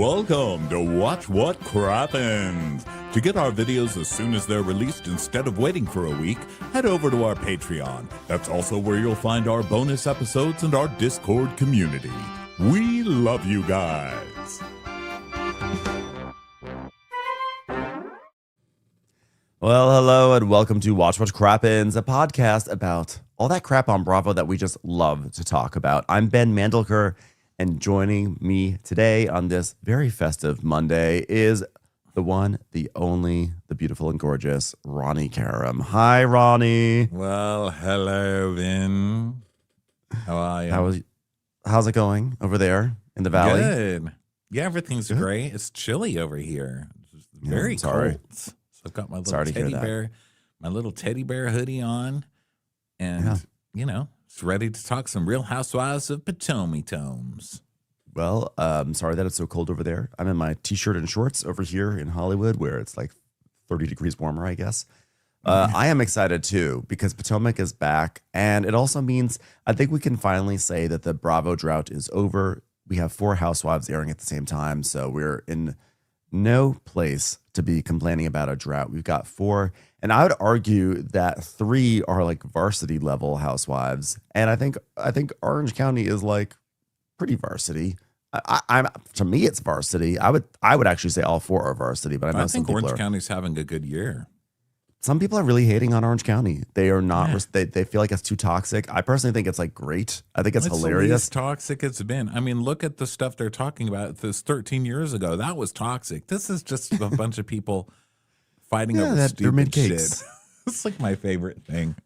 Welcome to Watch What Crappens. To get our videos as soon as they're released instead of waiting for a week, head over to our Patreon. That's also where you'll find our bonus episodes and our Discord community. We love you guys. Well, hello and welcome to Watch What Crappens, a podcast about all that crap on Bravo that we just love to talk about. I'm Ben Mandelker, and joining me today on this very festive Monday is the one, the only, the beautiful and gorgeous Ronnie Karam. Hi, Ronnie. Well, hello, Vin. How are you? How's it going over there in the valley? Good. Yeah, everything's great. It's chilly over here. It's very cold. So I've got my little teddy bear hoodie on, and it's ready to talk some Real Housewives of Potomac. Well, sorry that it's so cold over there. I'm in my t-shirt and shorts over here in Hollywood, where it's like 30 degrees warmer, I guess. I am excited too, because Potomac is back, and it also means I think we can finally say that the Bravo drought is over. We have 4 housewives airing at the same time, so we're in no place to be complaining about a drought. We've got 4, and I would argue that 3 are like varsity level housewives, and I think Orange County is like pretty varsity. I'm to me it's varsity. I would actually say all 4 are varsity, but I think Orange County's having a good year. Some people are really hating on Orange County. They are not. They feel like it's too toxic. I personally think it's like great. I think it's hilarious. The least toxic it's been. I mean, look at the stuff they're talking about. This 13 years ago, that was toxic. This is just a bunch of people fighting over stupid shit. It's like my favorite thing.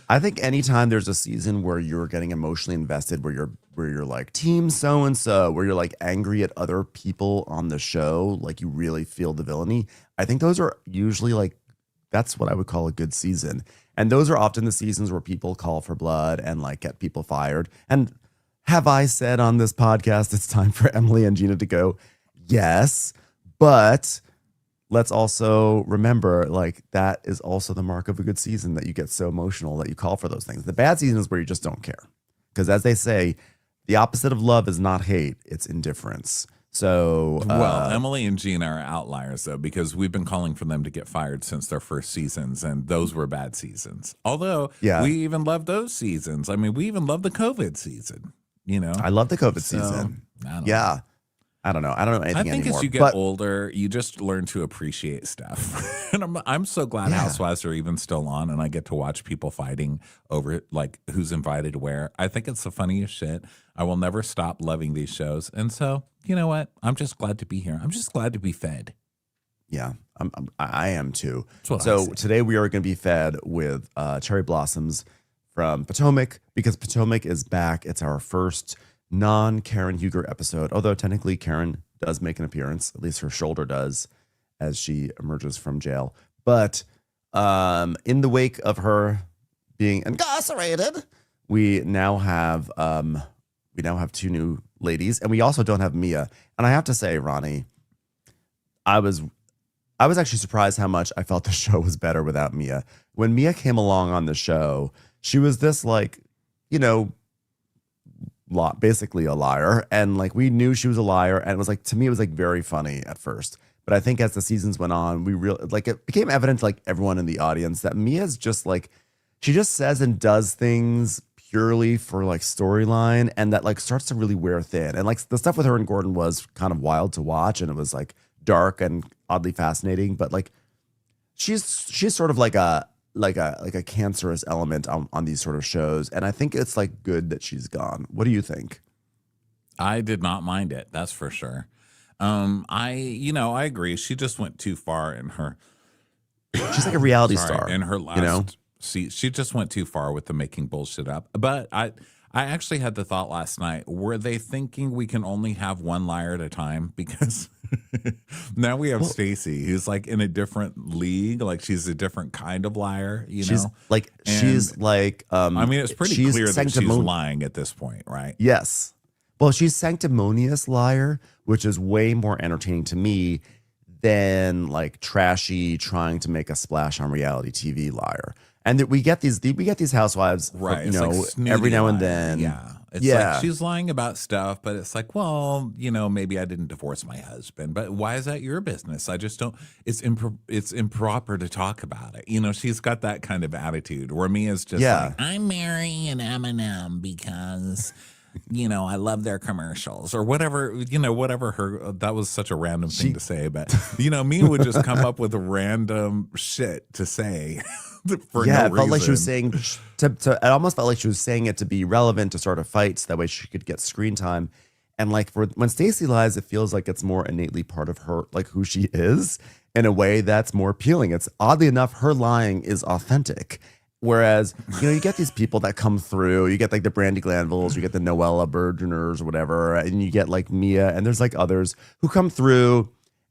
I think anytime there's a season where you're getting emotionally invested, where you're like team so and so, where you're like angry at other people on the show, like you really feel the villainy. I think those are usually like. That's what I would call a good season. And those are often the seasons where people call for blood and like get people fired. And have I said on this podcast, it's time for Emily and Gina to go? Yes. But let's also remember, like, that is also the mark of a good season, that you get so emotional that you call for those things. The bad season is where you just don't care. Because as they say, the opposite of love is not hate, it's indifference. So, well, Emily and Gina are outliers, though, because we've been calling for them to get fired since their first seasons, and those were bad seasons. Although, we even love those seasons. I mean, we even love the COVID season, I love the COVID season. I don't know anything I think anymore. As you get older, you just learn to appreciate stuff. And I'm so glad Housewives are even still on, and I get to watch people fighting over like who's invited where. I think it's the funniest shit. I will never stop loving these shows. And so, you know what? I'm just glad to be here. I'm just glad to be fed. Yeah, I am too. So today we are going to be fed with cherry blossoms from Potomac, because Potomac is back. It's our first non-Karen Huger episode, although technically Karen does make an appearance, at least her shoulder does, as she emerges from jail. But in the wake of her being incarcerated, we now have 2 new ladies, and we also don't have Mia. And I have to say, Ronnie, I was actually surprised how much I felt the show was better without Mia. When Mia came along on the show, she was this like, basically a liar, and like we knew she was a liar, and it was like, to me it was like very funny at first, but I think as the seasons went on, it became evident to like everyone in the audience that Mia's just like, she just says and does things purely for like storyline, and that like starts to really wear thin. And like the stuff with her and Gordon was kind of wild to watch, and it was like dark and oddly fascinating, but like she's sort of like a cancerous element on these sort of shows. And I think it's like good that she's gone. What do you think? I did not mind it. That's for sure. I agree. She just went too far in her. She's like a reality star in her last. She just went too far with the making bullshit up. But I actually had the thought last night, were they thinking we can only have one liar at a time? Because now we have Stacey, who's like in a different league. Like she's a different kind of liar, she's like, I mean, it's pretty clear that she's lying at this point, right? Yes. Well, she's sanctimonious liar, which is way more entertaining to me than like trashy trying to make a splash on reality TV liar. And that we get these housewives, right? Like every now and then. Yeah. It's like she's lying about stuff, but it's like, well, maybe I didn't divorce my husband, but why is that your business? I just don't. It's improper to talk about it. She's got that kind of attitude. Where Mia's just like, I'm marrying M&M because. I love their commercials or whatever, whatever that was such a random thing to say. But, Mia would just come up with random shit to say for no reason. It felt like she was saying, it almost felt like she was saying it to be relevant to sort of fights. That way she could get screen time. And like when Stacey lies, it feels like it's more innately part of her, like who she is in a way that's more appealing. It's oddly enough, her lying is authentic. Whereas, you get these people that come through, you get like the Brandy Glanvilles, you get the Noella Bergeners or whatever, and you get like Mia, and there's like others who come through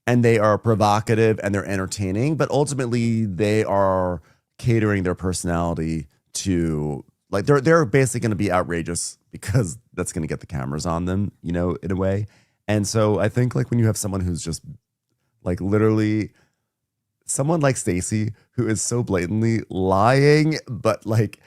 and they are provocative and they're entertaining, but ultimately they are catering their personality to, like, they're basically going to be outrageous because that's going to get the cameras on them, in a way. And so I think like when you have someone who's just like literally someone like Stacey, who is so blatantly lying, but like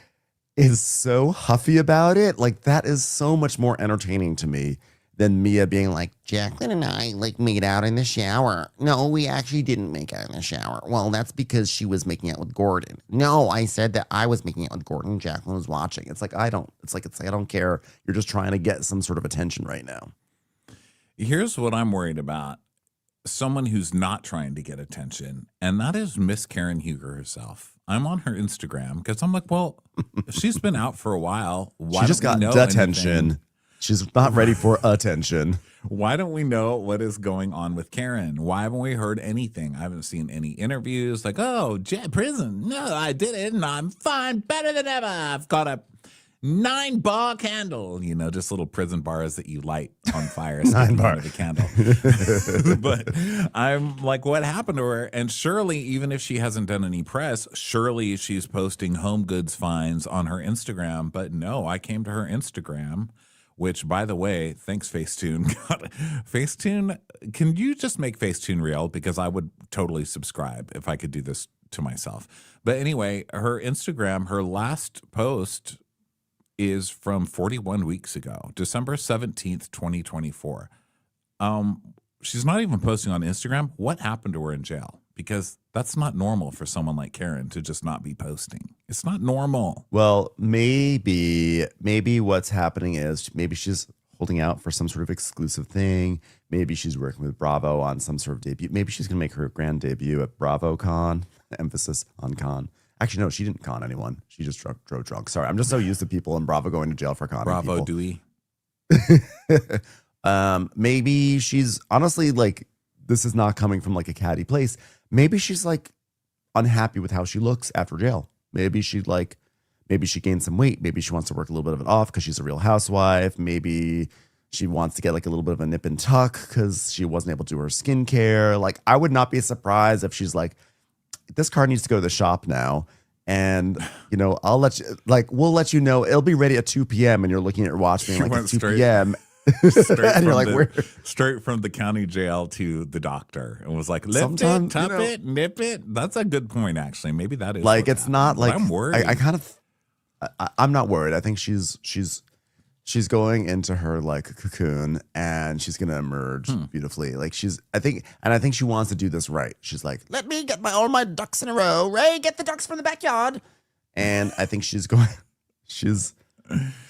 is so huffy about it, like that is so much more entertaining to me than Mia being like, Jacqueline and I like made out in the shower. No, we actually didn't make out in the shower. Well, that's because she was making out with Gordon. No, I said that I was making out with Gordon. Jacqueline was watching. It's like, I don't care. You're just trying to get some sort of attention right now. Here's what I'm worried about. Someone who's not trying to get attention, and that is Miss Karen Huger herself. I'm on her Instagram because I'm like, well, she's been out for a while. Why she just got attention. Anything? She's not ready for attention. Why don't we know what is going on with Karen? Why haven't we heard anything? I haven't seen any interviews like, oh, prison. No, I didn't. I'm fine, better than ever. I've got a 9-bar candle, just little prison bars that you light on fire. 9 bar the candle. But I'm like, what happened to her? And surely, even if she hasn't done any press, surely she's posting home goods finds on her Instagram. But no, I came to her Instagram, which, by the way, thanks Facetune. Facetune, can you just make Facetune real? Because I would totally subscribe if I could do this to myself. But anyway, her Instagram, her last post is from 41 weeks ago, December 17th, 2024. She's not even posting on Instagram. What happened to her in jail? Because that's not normal for someone like Karen to just not be posting. It's not normal. Well, maybe what's happening is maybe she's holding out for some sort of exclusive thing. Maybe she's working with Bravo on some sort of debut. Maybe she's going to make her grand debut at BravoCon. Emphasis on con. Actually, no, she didn't con anyone. She just drove drunk. Sorry, I'm just so used to people in Bravo going to jail for conning Bravo people. Dewey. Maybe she's honestly like, this is not coming from like a catty place. Maybe she's like unhappy with how she looks after jail. Maybe she gained some weight. Maybe she wants to work a little bit of it off because she's a Real Housewife. Maybe she wants to get like a little bit of a nip and tuck because she wasn't able to do her skincare. Like, I would not be surprised if she's like, this car needs to go to the shop now. And, I'll let you, like, we'll let you know. It'll be ready at 2 p.m. And you're looking at your watch being like, at 2 p.m. And you're like, straight from the county jail to the doctor and was like, lift it, tuck it, nip it. That's a good point, actually. Maybe that is like, it's not like, I'm worried. I'm not worried. I think she's going into her like cocoon and she's going to emerge beautifully. Like I think she wants to do this right. She's like, let me get all my ducks in a row. Ray, get the ducks from the backyard. And I think she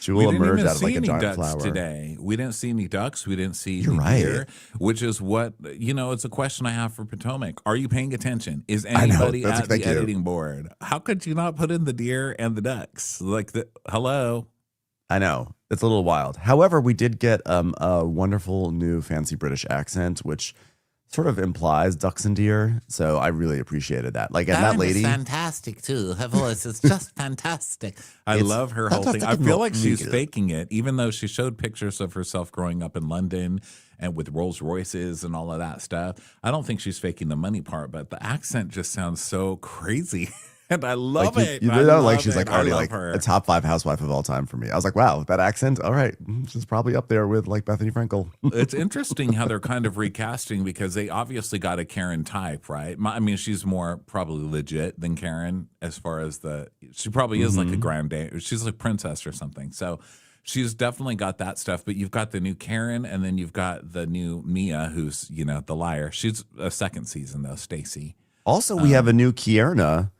will emerge out of like a giant flower. Today, we didn't see any ducks. We didn't see any deer, which is what, it's a question I have for Potomac. Are you paying attention? Is anybody at the editing board? How could you not put in the deer and the ducks? Hello? I know. It's a little wild. However, we did get a wonderful new fancy British accent, which sort of implies ducks and deer. So I really appreciated that. Like, and that lady, fantastic too. Her voice is just fantastic. I love her whole thing. I feel like she's faking it, even though she showed pictures of herself growing up in London and with Rolls Royces and all of that stuff. I don't think she's faking the money part, but the accent just sounds so crazy. And I love it. She's like already like a top 5 housewife of all time for me. I was like, wow, that accent. All right. She's probably up there with like Bethany Frankel. It's interesting how they're kind of recasting because they obviously got a Karen type, right? I mean, she's more probably legit than Karen as far as she probably is like a grande. She's like princess or something. So she's definitely got that stuff. But you've got the new Karen, and then you've got the new Mia, who's the liar. She's a second season though, Stacy. Also, we have a new Kierna,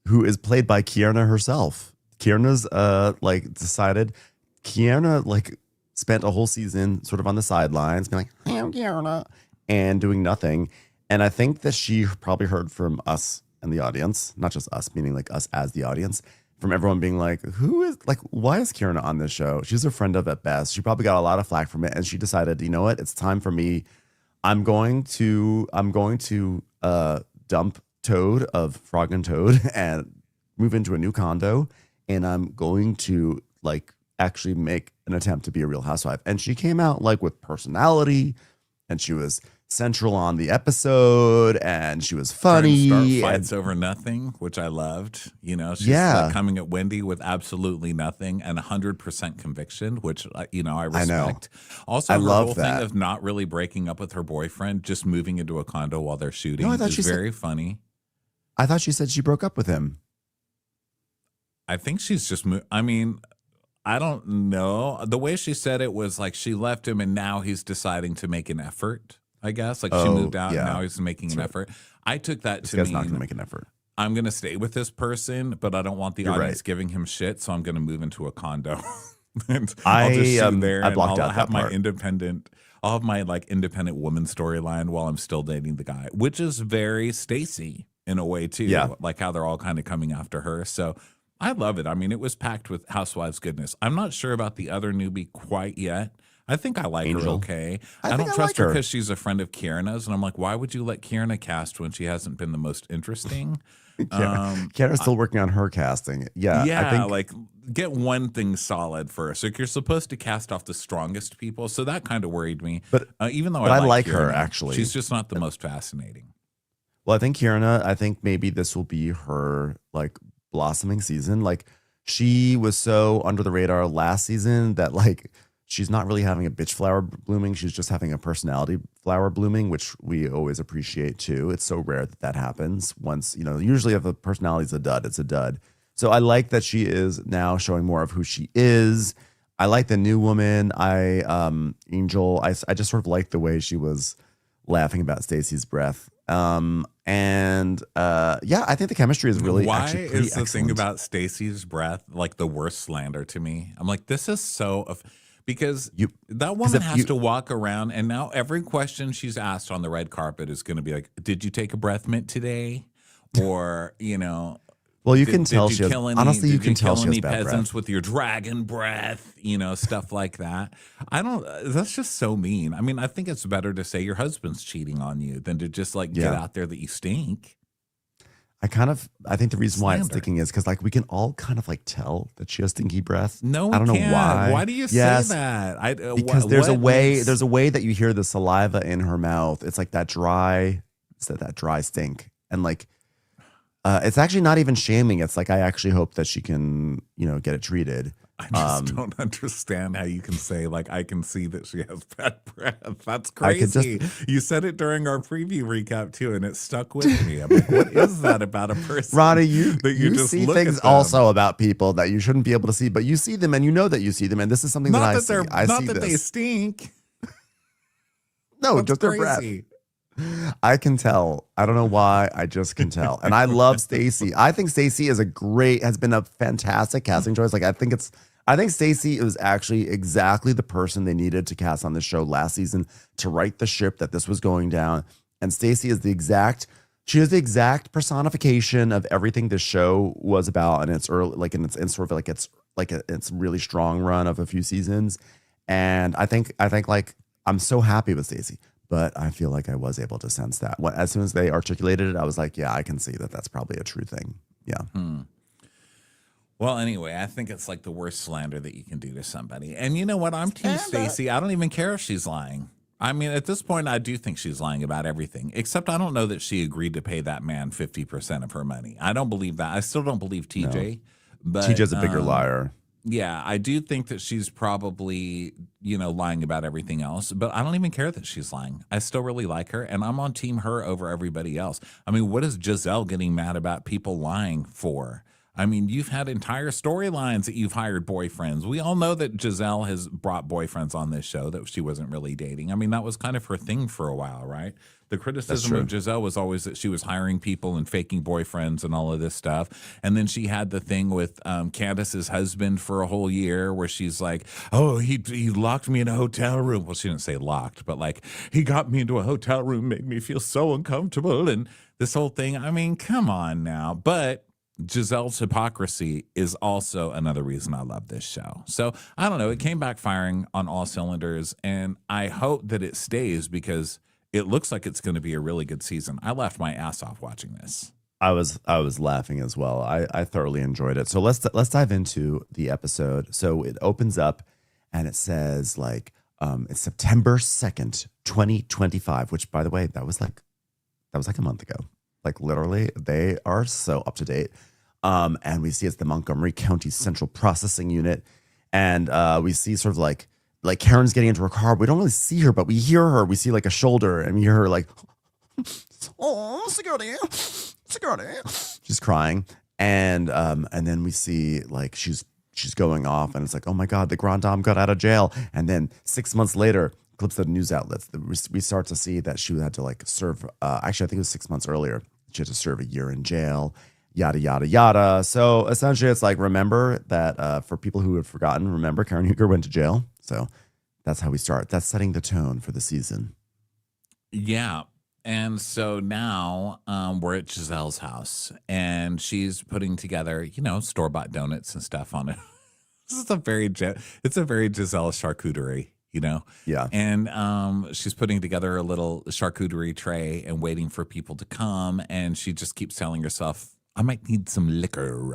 who is played by Kierna herself. Kierna's decided. Kierna spent a whole season sort of on the sidelines, being like, "Hey, I'm Kierna," and doing nothing. And I think that she probably heard from us and the audience, not just us, meaning like us as the audience, from everyone being like, why is Kierna on this show? She's a friend of at best. She probably got a lot of flack from it. And she decided, you know what? It's time for me. I'm going to dump Toad of Frog and Toad and move into a new condo. And I'm going to actually make an attempt to be a Real Housewife. And she came out with personality, and she was central on the episode, and she was funny. Start fights over nothing, which I loved. She's coming at Wendy with absolutely nothing and 100% conviction, which I respect. I know. Also, I her love whole that. thing of not really breaking up with her boyfriend, just moving into a condo while they're shooting, No, I thought is she said- very funny. I thought she said she broke up with him. I think she's just I don't know. The way she said it was like she left him and now he's deciding to make an effort, I guess. She moved out and now he's making an effort. I took that to mean not going to make an effort. I'm going to stay with this person, but I don't want the audience giving him shit, so I'm going to move into a condo. And I'll just shoot there, and I'll have my independent. I'll have my independent woman storyline while I'm still dating the guy, which is very Stacy in a way too. Yeah. Like how they're all kind of coming after her. So I love it. I mean, it was packed with Housewives goodness. I'm not sure about the other newbie quite yet. I think I like Angel. her okay. I don't trust her because she's a friend of Kierna's. And I'm like, why would you let Kierna cast when she hasn't been the most interesting? Kierna's still working on her casting. Yeah. Yeah, I think, get one thing solid first. You're supposed to cast off the strongest people. So that kind of worried me. But even though I like Kierna, her, actually. She's just not the most fascinating. Well, I think Kierna, maybe this will be her blossoming season. She was so under the radar last season that she's not really having a bitch flower blooming. She's just having a personality flower blooming, which we always appreciate too. It's so rare that happens. Once, usually if a personality is a dud, it's a dud. So I like that she is now showing more of who she is. I like the new woman. Angel, I just sort of like the way she was laughing about Stacey's breath. I think the chemistry is really actually pretty is the excellent. thing about Stacey's breath the worst slander to me? I'm like, this is so because that woman has to walk around, and now every question she's asked on the red carpet is going to be like, did you take a breath mint today? Or well, you can tell she has, honestly, you can tell she has bad peasants breath with your dragon breath, stuff like that. That's just so mean. I mean, I think it's better to say your husband's cheating on you than to just get out there that you stink. I think the reason why it's sticking is because we can all kind of tell that she has stinky breath. No, we I don't know can't. why. Why do you say that? Because there's a way that you hear the saliva in her mouth. It's that dry stink, and it's actually not even shaming. It's I actually hope that she can get it treated. I just don't understand how you can say I can see that she has bad breath. That's crazy. You said it during our preview recap too, and it stuck with me. I'm like, what is that about a person? Ronnie, you just see look things at them. also about people that you shouldn't be able to see, but you see them and you know that you see them, and this is something Not that that I see. Not that they stink. No, That's just their crazy. breath. I can tell. I don't know why. I just can tell. And I love Stacey. I think Stacey has been a fantastic casting choice. I think Stacey was actually exactly the person they needed to cast on this show last season to right the ship that this was going down. And Stacey is the exact personification of everything this show was about. And it's early, it's sort of it's really strong run of a few seasons. And I think I'm so happy with Stacey. But I feel like I was able to sense that. As soon as they articulated it, I was like, yeah, I can see that that's probably a true thing. Yeah. Well, anyway, I think it's the worst slander that you can do to somebody. And you know what? I'm Team Stacey. I don't even care if she's lying. I mean, at this point, I do think she's lying about everything, except I don't know that she agreed to pay that man 50% of her money. I don't believe that. I still don't believe TJ. No. But TJ's a bigger liar. Yeah, I do think that she's probably, lying about everything else, but I don't even care that she's lying. I still really like her, and I'm on team her over everybody else. I mean, what is Giselle getting mad about people lying for? I mean, you've had entire storylines that you've hired boyfriends. We all know that Giselle has brought boyfriends on this show that she wasn't really dating. I mean, that was kind of her thing for a while, right? The criticism of Giselle was always that she was hiring people and faking boyfriends and all of this stuff. And then she had the thing with Candace's husband for a whole year where she's like, oh, he locked me in a hotel room. Well, she didn't say locked, but like he got me into a hotel room, made me feel so uncomfortable. And this whole thing, I mean, come on now. But Giselle's hypocrisy is also another reason I love this show. So I don't know. It came back firing on all cylinders, and I hope that it stays because it looks like it's going to be a really good season. I laughed my ass off watching this. I was laughing as well. I thoroughly enjoyed it. So let's dive into the episode. So it opens up and it says like it's September 2nd, 2025, which by the way, that was like a month ago. Like literally, they are so up to date. And we see it's the Montgomery County Central Processing Unit. And we see sort of like Karen's getting into her car. We don't really see her, but we hear her. We see like a shoulder and we hear her like, oh, security. She's crying. And then we see like she's going off and it's like, oh my God, the Grand Dame got out of jail. And then 6 months later, clips of news outlets, we start to see that she had to like serve, actually I think it was 6 months earlier, she had to serve a year in jail, yada, yada, yada. So essentially it's like, remember that for people who have forgotten, remember Karen Huger went to jail. So that's how we start. That's setting the tone for the season. Yeah. And so now we're at Giselle's house and she's putting together, store-bought donuts and stuff on it. This is it's a very Giselle charcuterie. Yeah. And she's putting together a little charcuterie tray and waiting for people to come. And she just keeps telling herself, I might need some liquor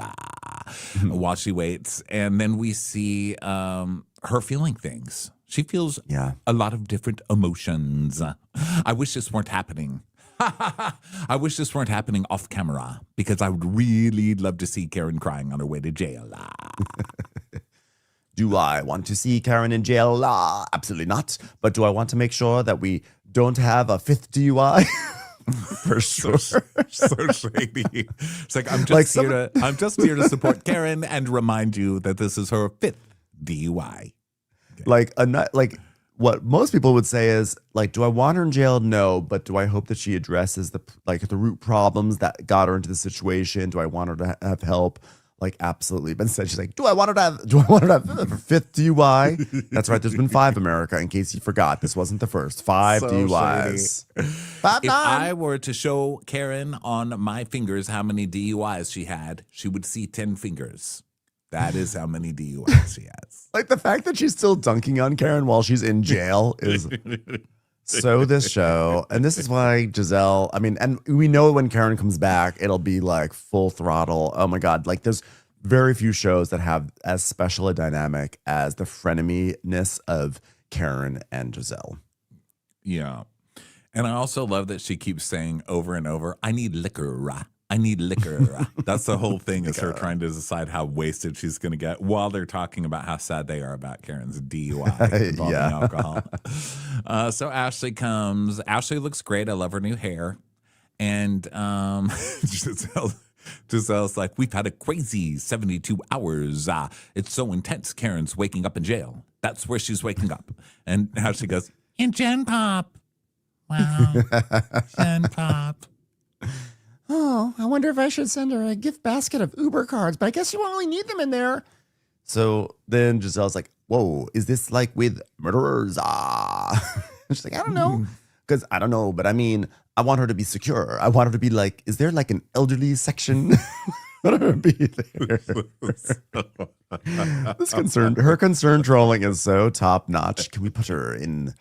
while she waits. And then we see her feeling things. She feels a lot of different emotions. I wish this weren't happening. I wish this weren't happening off camera because I would really love to see Karen crying on her way to jail. Do I want to see Karen in jail? Absolutely not. But do I want to make sure that we don't have a fifth DUI? For sure. So shady. It's like I'm just here to support Karen and remind you that this is her fifth DUI. Okay. Like what most people would say is like, do I want her in jail? No, but do I hope that she addresses the root problems that got her into the situation? Do I want her to have help? Like, absolutely. But instead, she's like, do I want her to have a fifth DUI? That's right. There's been 5, America, in case you forgot. This wasn't the first. 5 DUIs. If I were to show Karen on my fingers how many DUIs she had, she would see 10 fingers. That is how many DUIs she has. Like, the fact that she's still dunking on Karen while she's in jail is... So this show, and this is why Giselle, I mean, and we know when Karen comes back, it'll be like full throttle. Oh my God. Like there's very few shows that have as special a dynamic as the frenemy-ness of Karen and Giselle. Yeah. And I also love that she keeps saying over and over, I need liquor. I need liquor. That's the whole thing is her trying to decide how wasted she's going to get while they're talking about how sad they are about Karen's DUI involving alcohol. So Ashley comes. Ashley looks great. I love her new hair. And Giselle's like, we've had a crazy 72 hours. It's so intense. Karen's waking up in jail. That's where she's waking up. And Ashley goes, in Gen Pop. Wow. Gen Pop. Oh, I wonder if I should send her a gift basket of Uber cards, but I guess you won't really need them in there. So then Giselle's like, whoa, is this like with murderers? She's like, I don't know. Because I don't know, but I mean, I want her to be secure. I want her to be like, is there like an elderly section? I want her to be there. Her concern trolling is so top notch. Can we put her in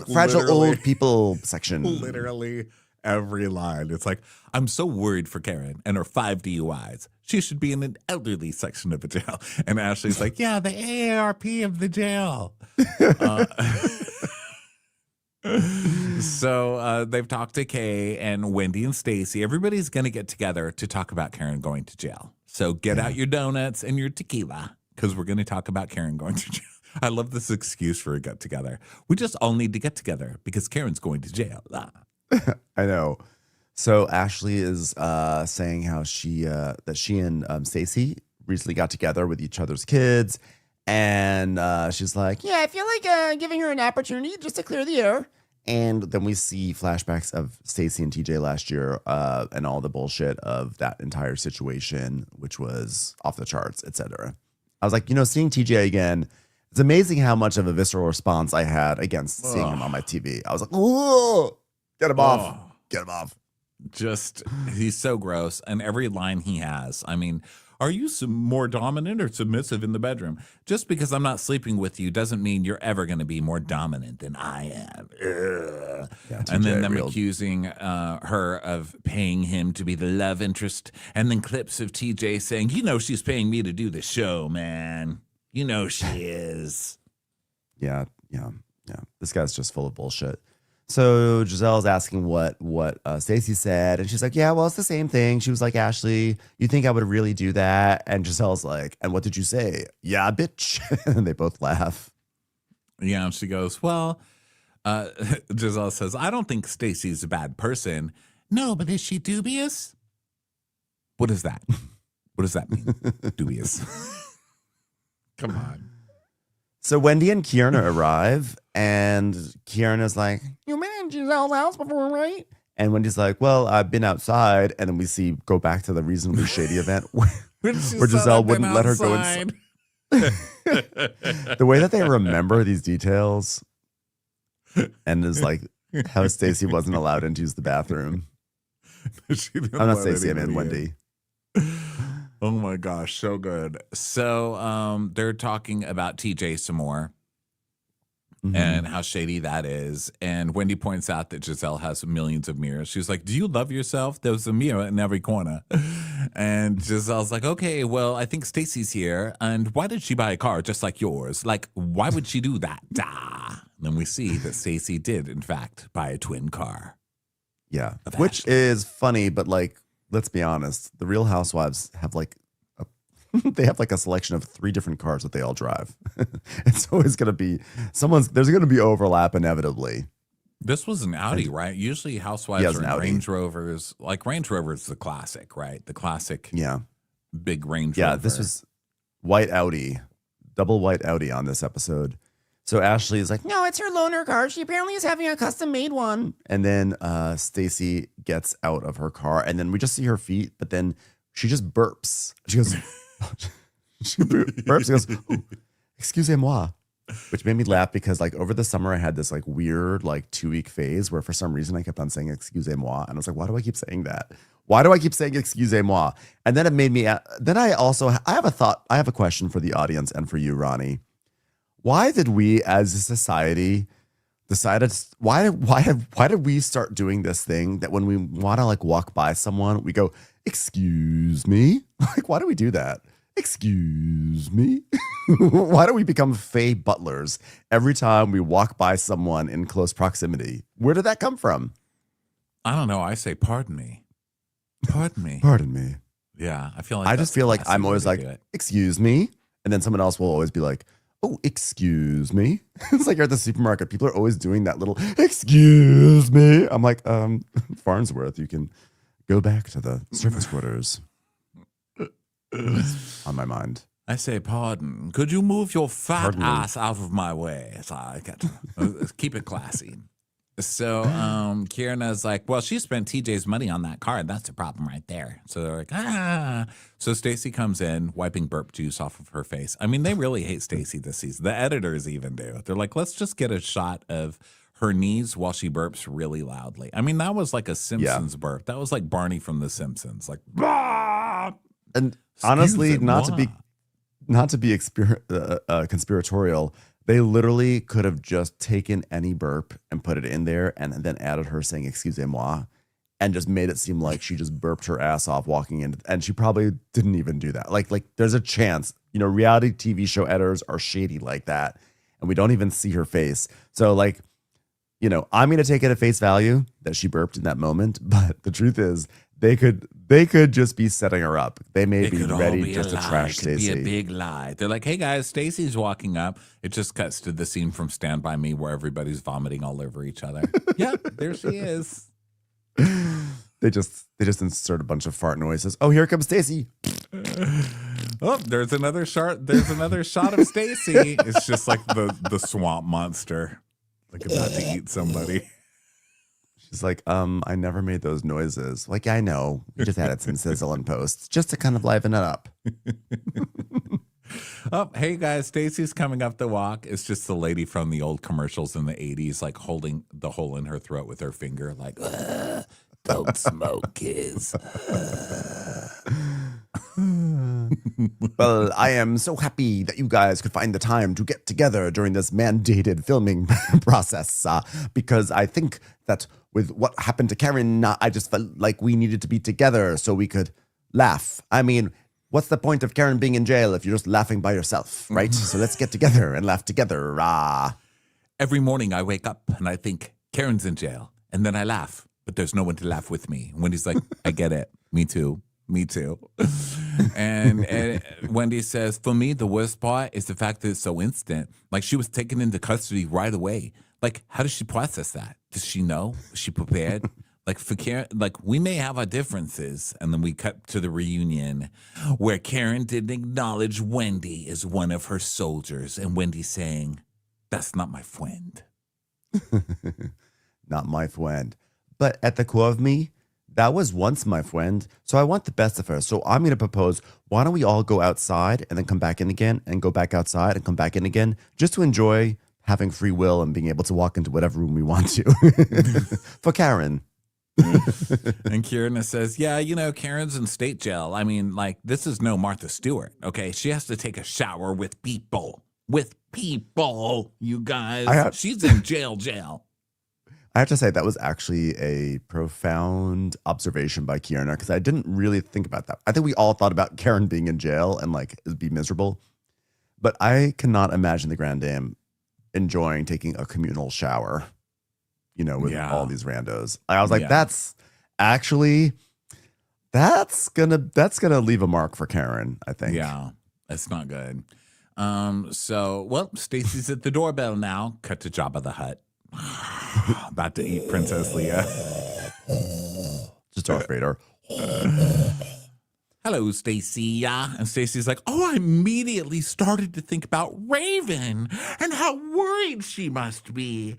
fragile old people section? Literally. Every line. It's like, I'm so worried for Karen and her 5 DUIs. She should be in an elderly section of the jail. And Ashley's like, yeah, the AARP of the jail. So they've talked to Kay and Wendy and Stacy. Everybody's going to get together to talk about Karen going to jail. So get out your donuts and your tequila because we're going to talk about Karen going to jail. I love this excuse for a get together. We just all need to get together because Karen's going to jail. I know. So Ashley is saying how that she and Stacey recently got together with each other's kids, and she's like, "Yeah, I feel like giving her an opportunity just to clear the air." And then we see flashbacks of Stacey and TJ last year, and all the bullshit of that entire situation, which was off the charts, etc. I was like, seeing TJ again, it's amazing how much of a visceral response I had against seeing him on my TV. I was like, "Whoa, get him off, get him off." Just, he's so gross. And every line he has, I mean, are you more dominant or submissive in the bedroom? Just because I'm not sleeping with you doesn't mean you're ever going to be more dominant than I am. Yeah, and then them accusing her of paying him to be the love interest. And then clips of TJ saying, she's paying me to do the show, man. She is. Yeah. This guy's just full of bullshit. So Giselle's asking what Stacey said, and she's like, "Yeah, well, it's the same thing." She was like, "Ashley, you think I would really do that?" And Giselle's like, "And what did you say?" "Yeah, bitch." And they both laugh. Yeah, and she goes, "Well," Giselle says, "I don't think Stacey's a bad person." "No, but is she dubious?" What is that? What does that mean? Dubious. Come on. So Wendy and Kierna arrive, and Kierna's like, "You been in Giselle's house before, right?" And Wendy's like, "Well, I've been outside." And then we go back to the reasonably shady event where Giselle wouldn't let her go inside. The way that they remember these details, and is like how Stacey wasn't allowed to use the bathroom. I'm not Stacey, I mean Wendy. Oh my gosh, so good. So they're talking about TJ some more and how shady that is. And Wendy points out that Giselle has millions of mirrors. She's like, "Do you love yourself? There's a mirror in every corner." And Giselle's like, "Okay, well, I think Stacey's here. And why did she buy a car just like yours? Like, why would she do that?" And then we see that Stacey did, in fact, buy a twin car. Yeah, which is funny, but like, let's be honest, the Real Housewives have they have like a selection of 3 different cars that they all drive. It's always going to be there's going to be overlap inevitably. This was an Audi, right? Usually Housewives are in Range Rovers. Like Range Rover is the classic, right? The classic big Range Rover. Yeah, this was white Audi, double white Audi on this episode. So Ashley is like, "No, it's her loaner car. She apparently is having a custom made one." And then Stacey gets out of her car, and then we just see her feet, but then she just burps. She goes, she burps and goes, "Oh, excusez-moi," which made me laugh because like over the summer I had this like weird like 2-week phase where for some reason I kept on saying excusez-moi, and I was like, why do I keep saying that? Why do I keep saying excusez-moi? And then it made me. Then I have a thought. I have a question for the audience and for you, Ronnie. Why did we as a society decided, why did we start doing this thing that when we want to like walk by someone, we go, "Excuse me"? Like, why do we do that? Excuse me? Why do we become fey butlers every time we walk by someone in close proximity? Where did that come from? I don't know. I say, "Pardon me. Pardon me." Pardon me. Yeah, I feel like I just feel like I'm always like, "Excuse me," and then someone else will always be like, "Oh, excuse me." It's like you're at the supermarket. People are always doing that little "excuse me." I'm like, Farnsworth, you can go back to the service quarters. On my mind. I say, "Pardon. Could you move your fat ass out of my way?" So I get keep it classy. So Kierna's like, "Well, she spent TJ's money on that card. That's a problem right there." So they're like, "Ah." So Stacey comes in, wiping burp juice off of her face. I mean, they really hate Stacey this season. The editors even do. They're like, "Let's just get a shot of her knees while she burps really loudly." I mean, that was like a Simpsons burp. That was like Barney from The Simpsons. Like, bah! And honestly, not to be conspiratorial, they literally could have just taken any burp and put it in there and then added her saying "excusez-moi" and just made it seem like she just burped her ass off walking in, and she probably didn't even do that. Like there's a chance, reality TV show editors are shady like that, and we don't even see her face. So like, I'm going to take it at face value that she burped in that moment, but the truth is they could just be setting her up. They may be ready just to trash Stacey. It could be a big lie. They're like, "Hey guys, Stacey's walking up." It just cuts to the scene from Stand By Me where everybody's vomiting all over each other. Yep, there she is. They just insert a bunch of fart noises. Oh, here comes Stacy. Oh, there's another shot. There's another shot of Stacy. It's just like the swamp monster, like about to eat somebody. She's like, I never made those noises. Like, yeah, I know. We just added some sizzle and posts just to kind of liven it up. Oh, hey guys, Stacy's coming up the walk. It's just the lady from the old commercials in the 80s, like holding the hole in her throat with her finger, like, don't smoke, kids. Well, I am so happy that you guys could find the time to get together during this mandated filming process, because I think that with what happened to Karen, I just felt like we needed to be together so we could laugh. I mean, what's the point of Karen being in jail if you're just laughing by yourself, right? So let's get together and laugh together. Every morning I wake up and I think, Karen's in jail. And then I laugh, but there's no one to laugh with me. Wendy's like, I get it. Me too. Me too. And Wendy says, for me, the worst part is the fact that it's so instant. Like, she was taken into custody right away. Like, how does she process that? Does she know? Is she prepared? Like, for Karen, like, we may have our differences. And then we cut to the reunion where Karen didn't acknowledge Wendy as one of her soldiers. And Wendy saying, that's not my friend. Not my friend. But at the core of me, that was once my friend, so I want the best of her. So I'm going to propose, why don't we all go outside and then come back in again and go back outside and come back in again, just to enjoy having free will and being able to walk into whatever room we want to. For Karen. And Kieran says, yeah, you know, Karen's in state jail. I mean, like, this is no Martha Stewart, okay? She has to take a shower with people. With people, you guys. She's in jail. I have to say, that was actually a profound observation by Kierna, because I didn't really think about that. I think we all thought about Karen being in jail and like it'd be miserable. But I cannot imagine the Grand Dame enjoying taking a communal shower, you know, with all these randos. I was like, that's gonna leave a mark for Karen, I think. Yeah, that's not good. So Stacy's at the doorbell now. Cut to Jabba the Hutt. About to eat Princess Leia. Just Darth Vader. Hello, Stacy. And Stacy's like, I immediately started to think about Raven and how worried she must be.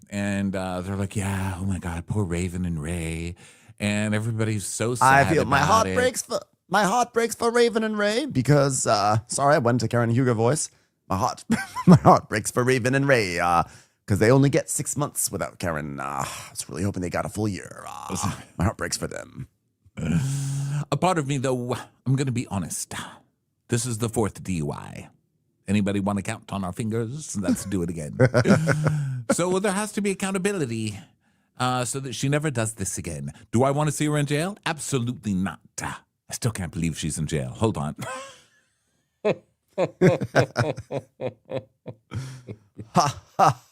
And they're like, yeah, oh my God, poor Raven and Ray. And everybody's so sad. I feel my heart breaks for Raven and Ray because sorry, I went to Karen Hugo voice. My heart breaks for Raven and Ray. Because they only get 6 months without Karen. I was really hoping they got a full year. My heart breaks for them. A part of me, though, I'm going to be honest. This is the 4th DUI. Anybody want to count on our fingers? Let's do it again. So there has to be accountability so that she never does this again. Do I want to see her in jail? Absolutely not. I still can't believe she's in jail. Hold on. Ha, ha.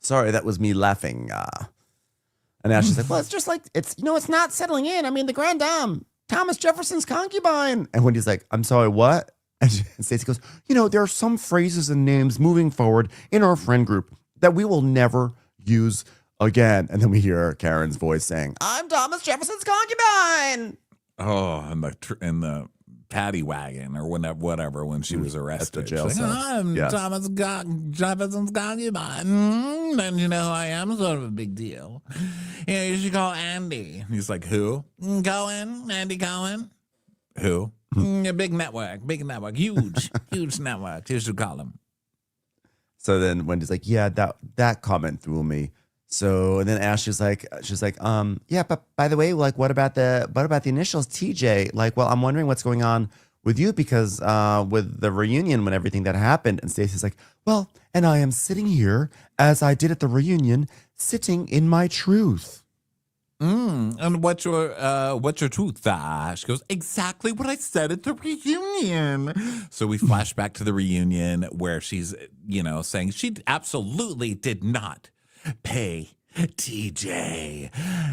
Sorry, that was me laughing. And now she's like, well, it's just like, it's not settling in. I mean, the Grand Dame, Thomas Jefferson's concubine. And Wendy's like, I'm sorry, what? And Stacey goes, there are some phrases and names moving forward in our friend group that we will never use again. And then we hear Karen's voice saying, I'm Thomas Jefferson's concubine. Oh, in the paddy wagon or whatever when she was arrested. Jail like, I'm Thomas Jefferson's concubine. And you know who I am? Sort of a big deal. You should call Andy. He's like, who? Cohen? Andy Cohen? Who? A big network. Huge network. You should call him. So then Wendy's like, yeah, that comment threw me. So and then Ashley's like, yeah, but by the way, like, what about the initials TJ? Like, well, I'm wondering what's going on with you because with the reunion when everything that happened. And Stacey's like, well, and I am sitting here as I did at the reunion, sitting in my truth. And what's your truth? She goes, exactly what I said at the reunion. So we flash back to the reunion where she's, saying she absolutely did not pay TJ.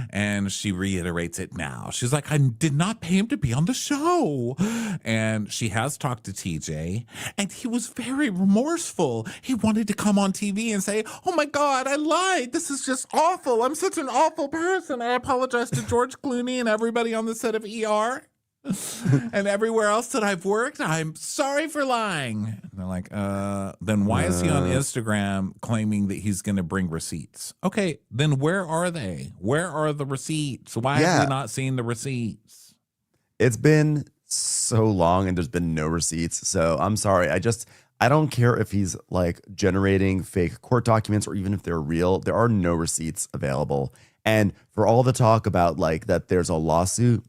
And she reiterates it now. She's like, I did not pay him to be on the show. And she has talked to TJ, and he was very remorseful. He wanted to come on TV and say, oh my God, I lied. This is just awful. I'm such an awful person. I apologize to George Clooney and everybody on the set of ER. And everywhere else that I've worked, I'm sorry for lying. And they're like, then why is he on Instagram claiming that he's going to bring receipts? Okay, then where are they? Where are the receipts? Why have we not seen the receipts? It's been so long and there's been no receipts. So I'm sorry. I don't care if he's like generating fake court documents or even if they're real. There are no receipts available. And for all the talk about like that there's a lawsuit,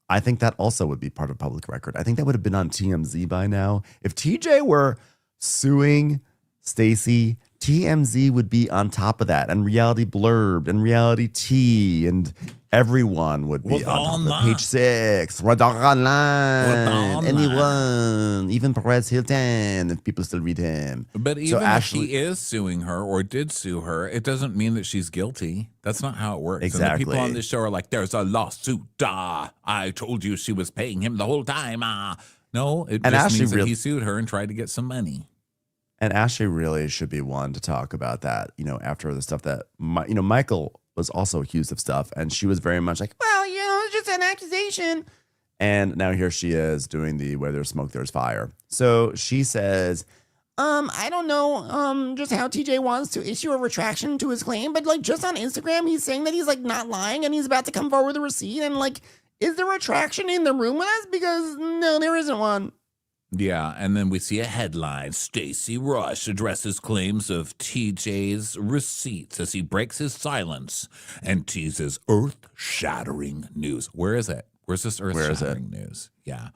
I think that also would be part of public record. I think that would have been on TMZ by now. If TJ were suing Stacey, TMZ would be on top of that, and Reality Blurb and Reality T, and everyone would be on top of Page 6. Online. Anyone, even Perez Hilton, if people still read him. But even if he is suing her or did sue her, it doesn't mean that she's guilty. That's not how it works. Exactly. And the people on this show are like, there's a lawsuit. I told you she was paying him the whole time. No, it just means that he sued her and tried to get some money. And Ashley really should be one to talk about that, after the stuff that, Michael was also accused of stuff. And she was very much like, well, it's just an accusation. And now here she is doing the where there's smoke, there's fire. So she says, I don't know just how TJ wants to issue a retraction to his claim. But like just on Instagram, he's saying that he's like not lying and he's about to come forward with a receipt. And like, is there a retraction in the room with us? Because no, there isn't one. Yeah, and then we see a headline. Stacey Rush addresses claims of TJ's receipts as he breaks his silence and teases earth-shattering news. Where is it? Where's this earth-shattering news? Yeah.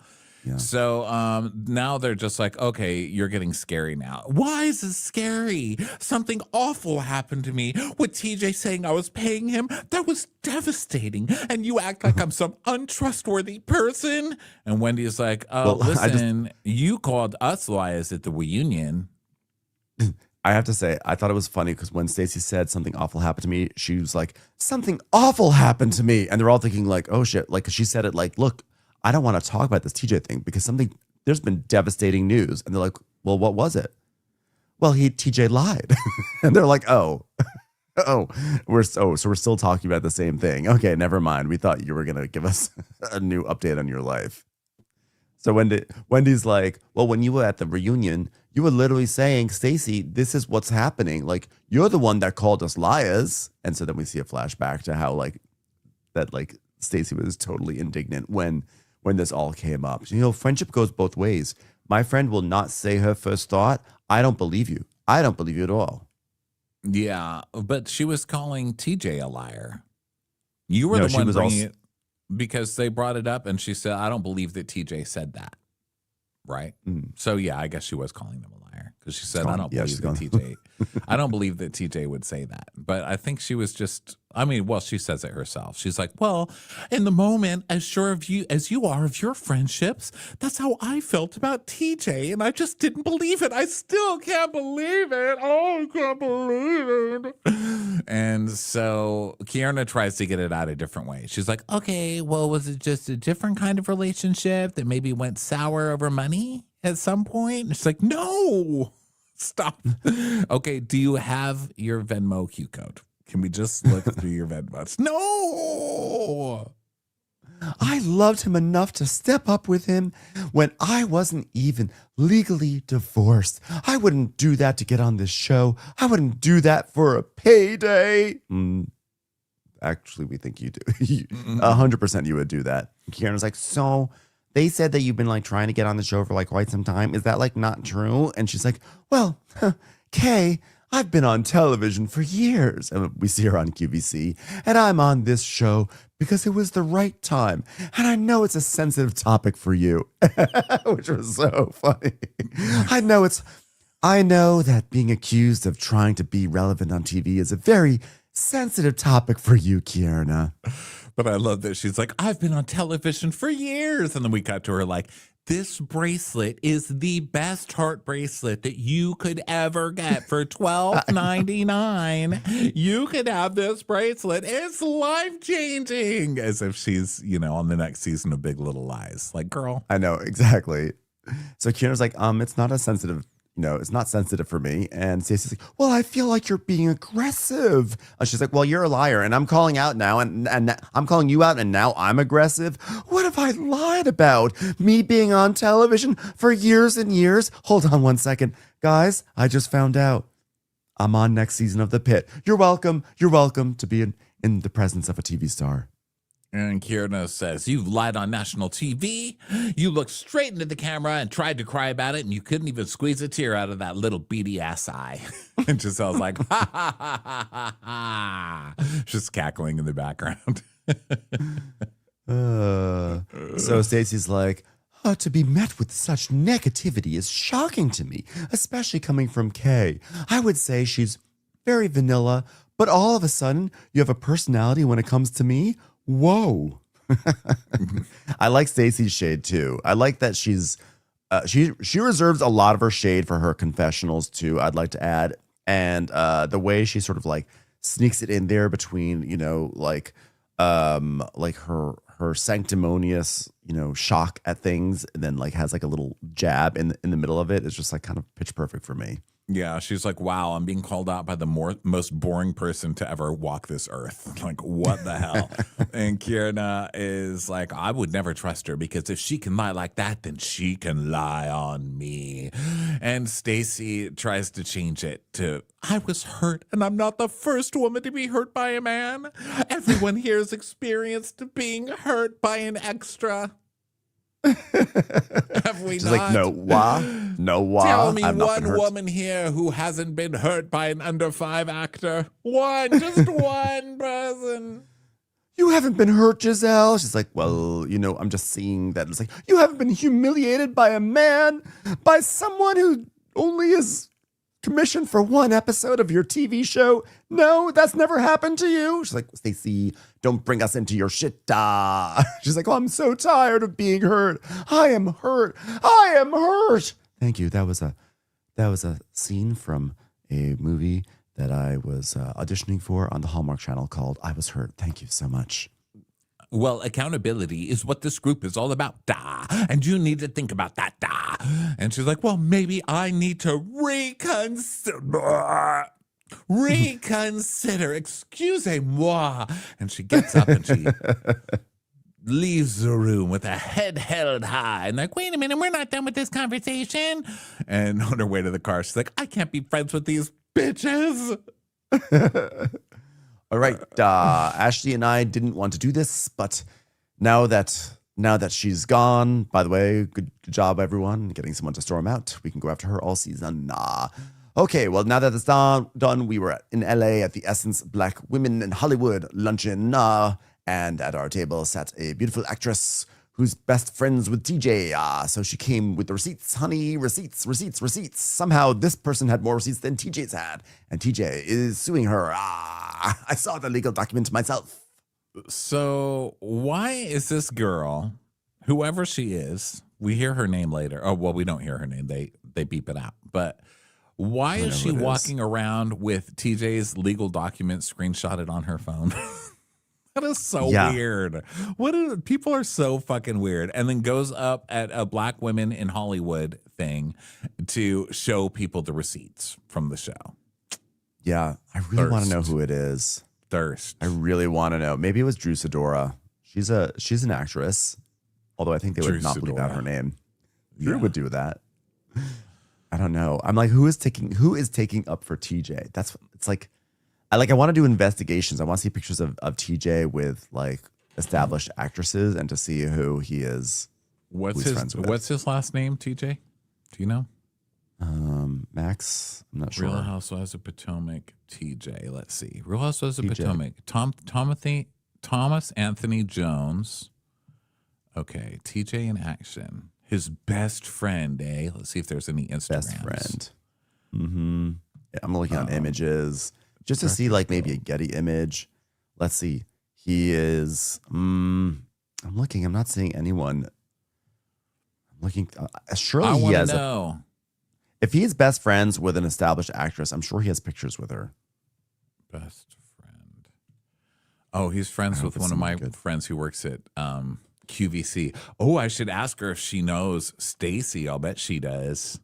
So now they're just like, okay, you're getting scary now. Why is this scary? Something awful happened to me with TJ saying I was paying him. That was devastating. And you act like I'm some untrustworthy person. And Wendy's like, listen, you called us liars at the reunion. I have to say, I thought it was funny because when Stacey said something awful happened to me, she was like, something awful happened to me. And they're all thinking like, oh shit. Like, 'cause she said it like, look, I don't want to talk about this TJ thing because there's been devastating news. And they're like, well, what was it? Well, TJ lied. And they're like, so we're still talking about the same thing. Okay, never mind. We thought you were going to give us a new update on your life. So Wendy's like, well, when you were at the reunion, you were literally saying, Stacey, this is what's happening. Like, you're the one that called us liars. And so then we see a flashback to how Stacey was totally indignant when this all came up. Friendship goes both ways. My friend will not say her first thought. I don't believe you. I don't believe you at all. Yeah, but she was calling TJ a liar. You were the one bringing it because they brought it up and she said, I don't believe that TJ said that. Right? So, yeah, I guess she was calling them a liar because she said, I don't believe that TJ. I don't believe that TJ would say that. But I think she was just, she says it herself. She's like, well, in the moment, as sure of you as you are of your friendships, that's how I felt about TJ. And I just didn't believe it. I still can't believe it. Oh, I can't believe it. And so Kierna tries to get it out a different way. She's like, okay, well, was it just a different kind of relationship that maybe went sour over money at some point? And she's like, no. Stop. Okay, do you have your Venmo Q code? Can we just look through your Venmos? No! I loved him enough to step up with him when I wasn't even legally divorced. I wouldn't do that to get on this show. I wouldn't do that for a payday. Actually, we think you do. 100% you would do that. Kieran's like, so they said that you've been like trying to get on the show for like quite some time. Is that like not true? And she's like, well, Kay, I've been on television for years. And we see her on QVC. And I'm on this show because it was the right time. And I know it's a sensitive topic for you, which was so funny. I know that being accused of trying to be relevant on TV is a very sensitive topic for you, Kierna. But I love that she's like, I've been on television for years. And then we cut to her like, this bracelet is the best heart bracelet that you could ever get for $12.99. You could have this bracelet. It's life-changing. As if she's, on the next season of Big Little Lies. Like, girl. I know, exactly. So Kieran's like, it's not as sensitive. It's not sensitive for me. And Stacey's like, well, I feel like you're being aggressive. And she's like, well, you're a liar. And I'm calling out now. And I'm calling you out. And now I'm aggressive. What have I lied about? Me being on television for years and years? Hold on one second. Guys, I just found out. I'm on next season of The Pit. You're welcome. You're welcome to be in the presence of a TV star. And Kierna says, you've lied on national TV. You looked straight into the camera and tried to cry about it, and you couldn't even squeeze a tear out of that little beady ass eye. And Giselle's like, ha, ha, ha, ha, ha, ha. Just cackling in the background. So Stacey's like, to be met with such negativity is shocking to me, especially coming from Kay. I would say she's very vanilla, but all of a sudden, you have a personality when it comes to me. Whoa. I like Stacey's shade too. I like that she's she reserves a lot of her shade for her confessionals too, I'd like to add. And the way she sort of like sneaks it in there between, like her sanctimonious, shock at things, and then like has like a little jab in the middle of it. It's just like kind of pitch perfect for me. Yeah, she's like, wow, I'm being called out by the most boring person to ever walk this earth. Like, what the hell? And Kierna is like, I would never trust her because if she can lie like that, then she can lie on me. And Stacey tries to change it to, I was hurt and I'm not the first woman to be hurt by a man. Everyone here has experienced being hurt by an extra. Have we She's not? like, no, Tell me one woman here who hasn't been hurt by an under 5 actor. Just one person. You haven't been hurt, Giselle. She's like, well, I'm just seeing that. It's like, you haven't been humiliated by a man, by someone who only is commissioned for one episode of your TV show. No, that's never happened to you. She's like, Stacey, don't bring us into your shit. She's like, oh, I'm so tired of being hurt. I am hurt. I am hurt. Thank you. That was a scene from a movie that I was auditioning for on the Hallmark Channel called I Was Hurt. Thank you so much. Well, accountability is what this group is all about, and you need to think about that, And she's like, well, maybe I need to reconsider, excusez-moi. And she gets up and she leaves the room with a head held high and like, wait a minute, we're not done with this conversation. And on her way to the car, she's like, I can't be friends with these bitches. All right, Ashley and I didn't want to do this, but now that she's gone, by the way, good job, everyone, getting someone to storm out. We can go after her all season. Okay, well, now that it's done, we were in LA at the Essence Black Women in Hollywood luncheon, and at our table sat a beautiful actress who's best friends with TJ. So she came with the receipts, honey, receipts. Somehow this person had more receipts than TJ's had, and TJ is suing her. I saw the legal document myself. So why is this girl, whoever she is, we hear her name later. Oh, well, we don't hear her name. They beep it out. But why is she walking around with TJ's legal documents screenshotted on her phone? That is so weird. People are so fucking weird. And then goes up at a Black Women in Hollywood thing to show people the receipts from the show. Yeah, I really want to know who it is. Thirst. I really want to know. Maybe it was Drew Sidora. She's an actress, although I think they would not leave out her name. Drew would do that. I don't know. I'm like, who is taking up for TJ? It's like. I want to do investigations. I want to see pictures of TJ with like established actresses and to see who he is. What's his last name, TJ? Do you know? Max? I'm not sure. Real Housewives of Potomac, TJ. Let's see. Real Housewives of TJ. Potomac. Thomas Anthony Jones. Okay, TJ in action. His best friend, eh? Let's see if there's any Instagrams. Best friend. Mm-hmm. Yeah, I'm looking on images. Just to see like maybe a Getty image. Let's see. He is, I'm looking, I'm not seeing anyone. I'm Looking, I surely he want to has. know. If he's best friends with an established actress, I'm sure he has pictures with her. Best friend. Oh, he's friends with one of my friends who works at QVC. Oh, I should ask her if she knows Stacy. I'll bet she does.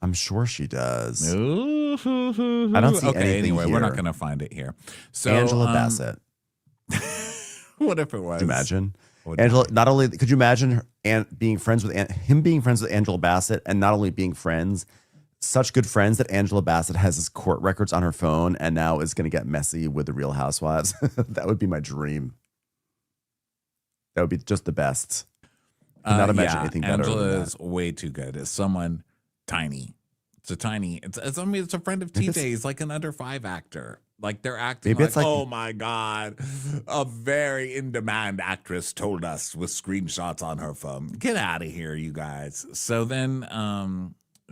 I'm sure she does. Ooh, I don't see anything anyway, here. we're not going to find it here. So Angela Bassett. What if it was? Could you imagine? Angela, not only could you imagine her and being friends with him being friends with Angela Bassett, and not only being friends, such good friends that Angela Bassett has his court records on her phone and now is going to get messy with the Real Housewives. That would be my dream. That would be just the best. Could not imagine anything better. Angela is way too good. It's someone tiny. It's a friend of TJ's, like an under 5 actor. Like they're acting like, oh my God, a very in-demand actress told us with screenshots on her phone. Get out of here, you guys. So then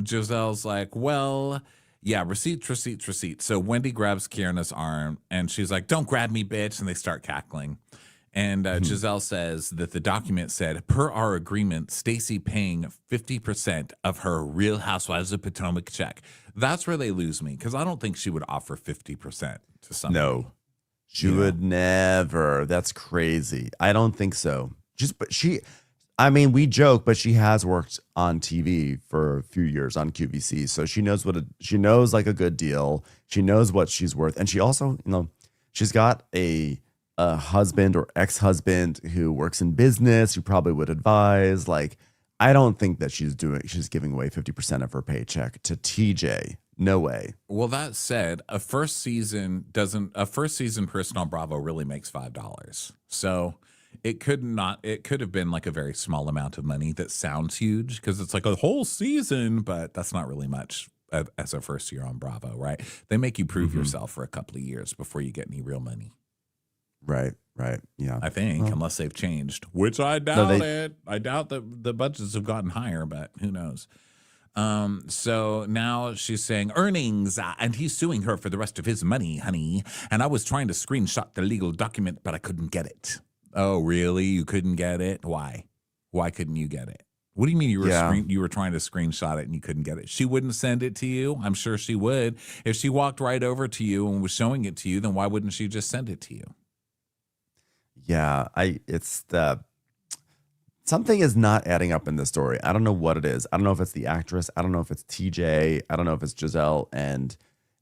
Giselle's like, well, yeah, receipts. So Wendy grabs Kierna's arm and she's like, don't grab me, bitch. And they start cackling. And Giselle says that the document said, per our agreement, Stacy paying 50% of her Real Housewives of Potomac check. That's where they lose me, because I don't think she would offer 50% to someone. No, she would never. That's crazy. I don't think so. We joke, but she has worked on TV for a few years on QVC, so she knows she knows like a good deal. She knows what she's worth, and she also, she's got a husband or ex-husband who works in business, who probably would advise. Like, I don't think that she's giving away 50% of her paycheck to TJ. No way. Well, that said, a first season person on Bravo really makes $5. So it could have been like a very small amount of money that sounds huge because it's like a whole season, but that's not really much as a first year on Bravo, right? They make you prove yourself for a couple of years before you get any real money. Right. Yeah. I think, unless they've changed, which I doubt it. I doubt that the budgets have gotten higher, but who knows? So now she's saying earnings, and he's suing her for the rest of his money, honey. And I was trying to screenshot the legal document, but I couldn't get it. Oh, really? You couldn't get it? Why? Why couldn't you get it? What do you mean you were trying to screenshot it and you couldn't get it? She wouldn't send it to you? I'm sure she would. If she walked right over to you and was showing it to you, then why wouldn't she just send it to you? Yeah, something is not adding up in this story. I don't know what it is. I don't know if it's the actress. I don't know if it's TJ. I don't know if it's Giselle and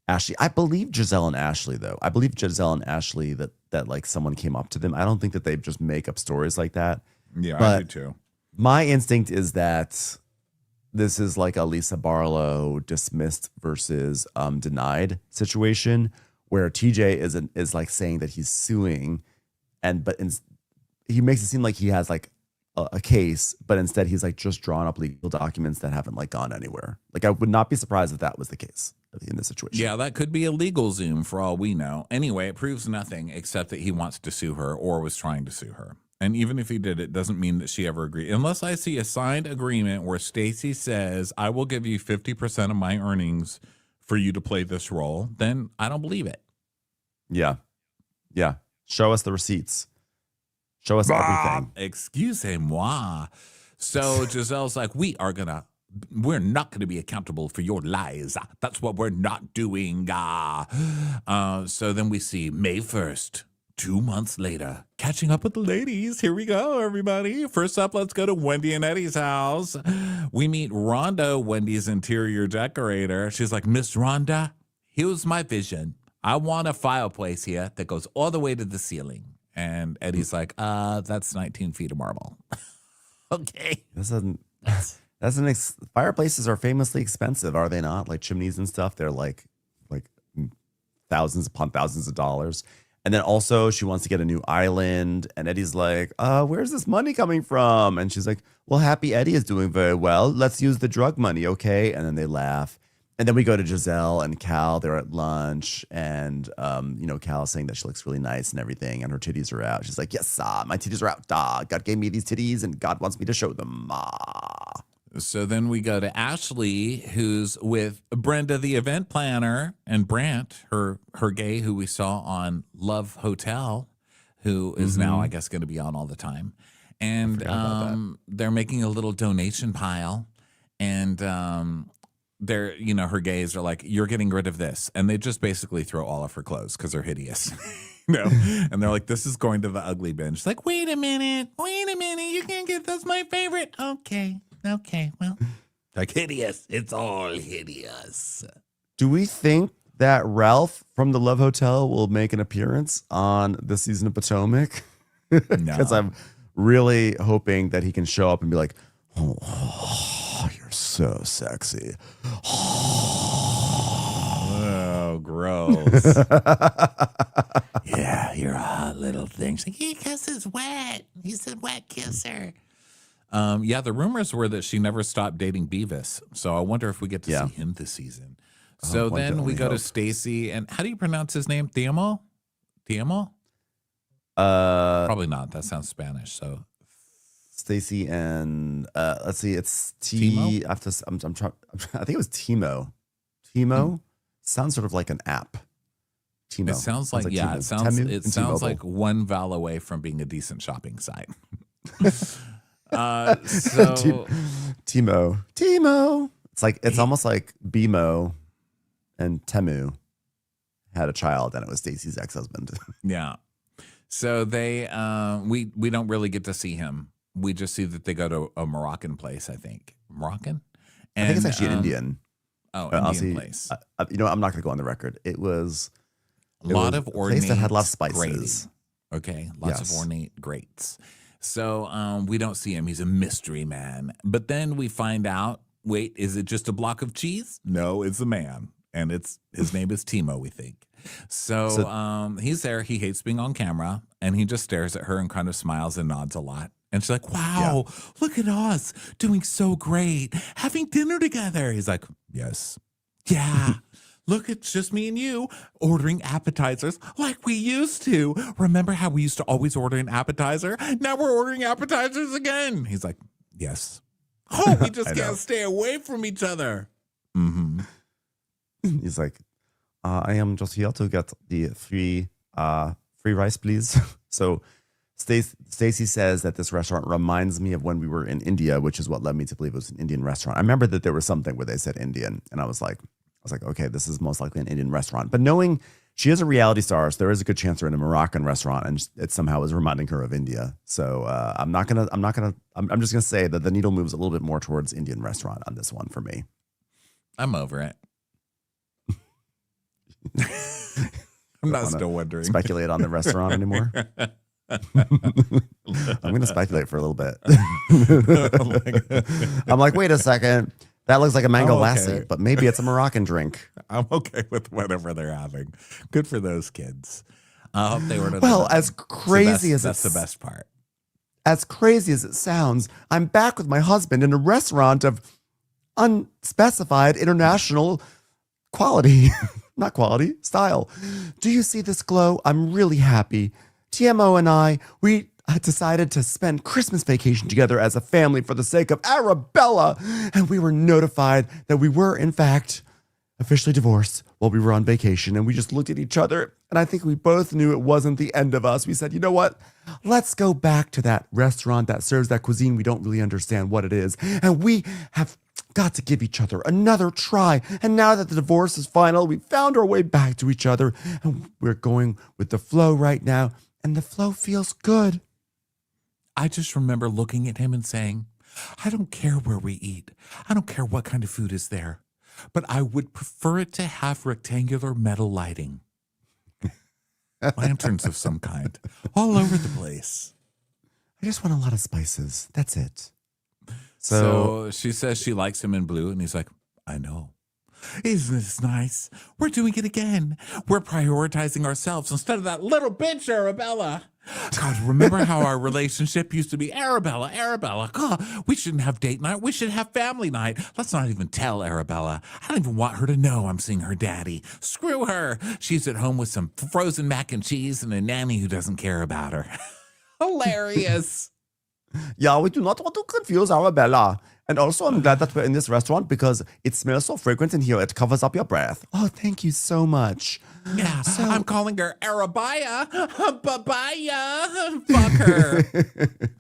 Ashley. I believe Giselle and Ashley, though. I believe Giselle and Ashley that like someone came up to them. I don't think that they just make up stories like that. Yeah, but I do too. My instinct is that this is like a Lisa Barlow dismissed versus denied situation where TJ is like saying that he's suing. He makes it seem like he has like a case, but instead he's like just drawn up legal documents that haven't like gone anywhere. Like, I would not be surprised if that was the case in this situation. Yeah, that could be a legal Zoom for all we know. Anyway, it proves nothing except that he wants to sue her or was trying to sue her. And even if he did, it doesn't mean that she ever agreed. Unless I see a signed agreement where Stacy says, I will give you 50% of my earnings for you to play this role, then I don't believe it. Yeah. Show us the receipts. Show us everything. Excusez-moi. So Giselle's like, we're not going to be accountable for your lies. That's what we're not doing. So then we see May 1st, 2 months later, catching up with the ladies. Here we go, everybody. First up, let's go to Wendy and Eddie's house. We meet Rhonda, Wendy's interior decorator. She's like, Miss Rhonda, here's my vision. I want a fireplace here that goes all the way to the ceiling. And Eddie's like, that's 19 feet of marble. Okay. Fireplaces are famously expensive, are they not? Like chimneys and stuff, they're like thousands upon thousands of dollars. And then also she wants to get a new island. And Eddie's like, where's this money coming from? And she's like, well, Happy Eddie is doing very well. Let's use the drug money, okay? And then they laugh. And then we go to Giselle and Cal. They're at lunch, and Cal is saying that she looks really nice and everything, and her titties are out. She's like, "Yes, my titties are out. God gave me these titties, and God wants me to show them." So then we go to Ashley, who's with Brenda, the event planner, and Brant, her gay, who we saw on Love Hotel, who is now, I guess, going to be on all the time. And forgot about that. they're making a little donation pile. And they're, her gays are like, you're getting rid of this. And they just basically throw all of her clothes because they're hideous. And they're like, this is going to the ugly bin. She's like, wait a minute. You can't get, that's my favorite. Okay. Well, like hideous. It's all hideous. Do we think that Ralph from the Love Hotel will make an appearance on this season of Potomac? Because I'm really hoping that he can show up and be like, oh, you're so sexy. Oh, gross. Yeah, you're a hot little thing. She's like, he kisses wet. He's a wet kisser. Yeah, the rumors were that she never stopped dating Beavis. So I wonder if we get to see him this season. So then we go to Stacy. And how do you pronounce his name? Tiamo? Probably not. That sounds Spanish. So Stacy and let's see, it's Timo? I think it was Timo. Timo sounds sort of like an app. Timo. It sounds like Timo. it sounds Temu it and sounds T-Mobile. like one vowel away from being a decent shopping site. So Timo. It's almost like Bimo and Temu had a child, and it was Stacy's ex-husband. yeah. So they we don't really get to see him. We just see that they go to a Moroccan place, I think. Moroccan? And, I think it's actually an Indian. Oh, I'll Indian see, place. I'm not going to go on the record. It was A lot of a place ornate that had lots of spices. grating. Okay, lots Yes. of ornate grates. So we don't see him. He's a mystery man. But then we find out, wait, is it just a block of cheese? No, it's a man. And his name is Timo, we think. So he's there. He hates being on camera. And he just stares at her and kind of smiles and nods a lot. And she's like, wow, look at us doing so great. Having dinner together. He's like, yes. Yeah. Look, it's just me and you ordering appetizers like we used to. Remember how we used to always order an appetizer? Now we're ordering appetizers again. He's like, yes. Oh, we just can't stay away from each other. Mm-hmm. He's like, I am just here to get the free rice, please. So Stacy says that this restaurant reminds me of when we were in India, which is what led me to believe it was an Indian restaurant. I remember that there was something where they said Indian, and I was like, okay, this is most likely an Indian restaurant. But knowing she is a reality star, so there is a good chance they're in a Moroccan restaurant, and it somehow is reminding her of India. So I'm just gonna say that the needle moves a little bit more towards Indian restaurant on this one for me. I'm over it. I'm not still wondering. Speculate on the restaurant anymore. I'm going to speculate for a little bit. I'm like, wait a second. That looks like a mango lassi, but maybe it's a Moroccan drink. I'm okay with whatever they're having. Good for those kids. I hope they order. Well, as crazy as that's the best part. As crazy as it sounds, I'm back with my husband in a restaurant of unspecified international quality. Not quality, style. Do you see this glow? I'm really happy. TMO and I, we decided to spend Christmas vacation together as a family for the sake of Arabella. And we were notified that we were, in fact, officially divorced while we were on vacation. And we just looked at each other. And I think we both knew it wasn't the end of us. We said, you know what? Let's go back to that restaurant that serves that cuisine. We don't really understand what it is. And we have got to give each other another try. And now that the divorce is final, we found our way back to each other. And we're going with the flow right now. And the flow feels good. I just remember looking at him and saying, I don't care where we eat. I don't care what kind of food is there. But I would prefer it to have rectangular metal lighting. Lanterns of some kind. All over the place. I just want a lot of spices. That's it. So she says she likes him in blue. And he's like, I know. Isn't this nice? We're doing it again. We're prioritizing ourselves instead of that little bitch, Arabella. God, remember how our relationship used to be Arabella. God, we shouldn't have date night. We should have family night. Let's not even tell Arabella. I don't even want her to know I'm seeing her daddy. Screw her. She's at home with some frozen mac and cheese and a nanny who doesn't care about her. Hilarious. Yeah, we do not want to confuse Arabella. And also, I'm glad that we're in this restaurant because it smells so fragrant in here. It covers up your breath. Oh, thank you so much. Yeah, So I'm calling her Arabaya. Babaya. Fuck her.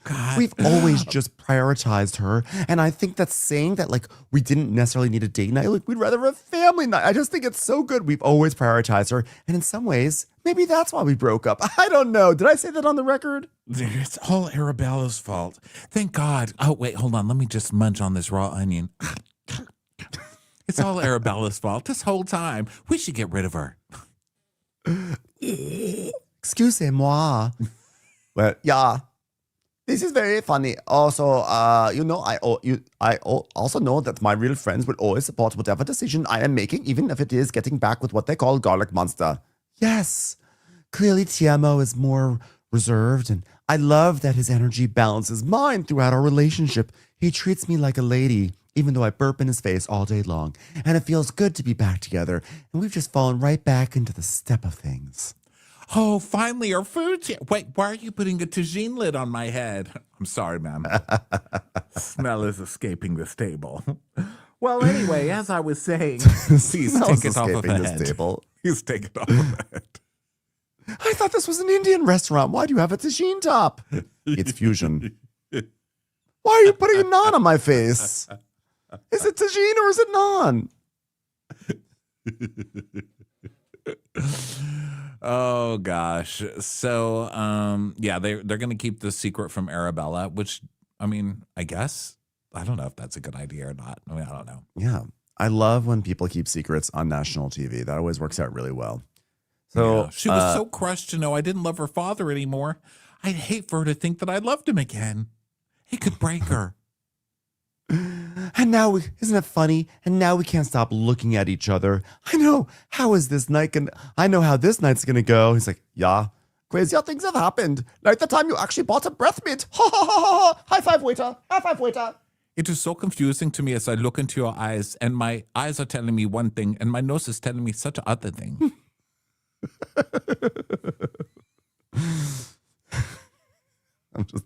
God. we've always just prioritized her. And I think that's saying that like we didn't necessarily need a date night. Like we'd rather have a family night. I just think it's so good. We've always prioritized her. And in some ways, maybe that's why we broke up. I don't know. Did I say that on the record? It's all Arabella's fault. Thank God. Oh, wait, hold on. Let me just munch on this raw onion. It's all Arabella's fault this whole time. We should get rid of her. Excusez-moi. Well, yeah. This is very funny. Also, I also know that my real friends will always support whatever decision I am making, even if it is getting back with what they call garlic monster. Yes. Clearly, TMO is more reserved, and I love that his energy balances mine throughout our relationship. He treats me like a lady, even though I burp in his face all day long, and it feels good to be back together, and we've just fallen right back into the step of things. Oh, finally, our food's here. Wait, why are you putting a tagine lid on my head? I'm sorry, ma'am. Smell is escaping this table. Well, anyway, as I was saying, please take it off of the head. Table. Please take it off of the head. I thought this was an Indian restaurant. Why do you have a tagine top? It's fusion. Why are you putting a naan on my face? Is it tagine or is it naan? Oh gosh. So yeah, they're gonna keep the secret from Arabella, which I mean, I guess I don't know if that's a good idea or not. I mean, I don't know. Yeah. I love when people keep secrets on national TV. That always works out really well. So yeah, she was so crushed to know I didn't love her father anymore. I'd hate for her to think that I loved him again. He could break her. And now, isn't it funny? And now we can't stop looking at each other. I know. How is this night gonna? I know how this night's gonna go. He's like, yeah, crazier things have happened. Like the time you actually bought a breath mint. Ha ha ha ha! High five, waiter! High five, waiter! It is so confusing to me as I look into your eyes, and my eyes are telling me one thing, and my nose is telling me such other thing. I'm just.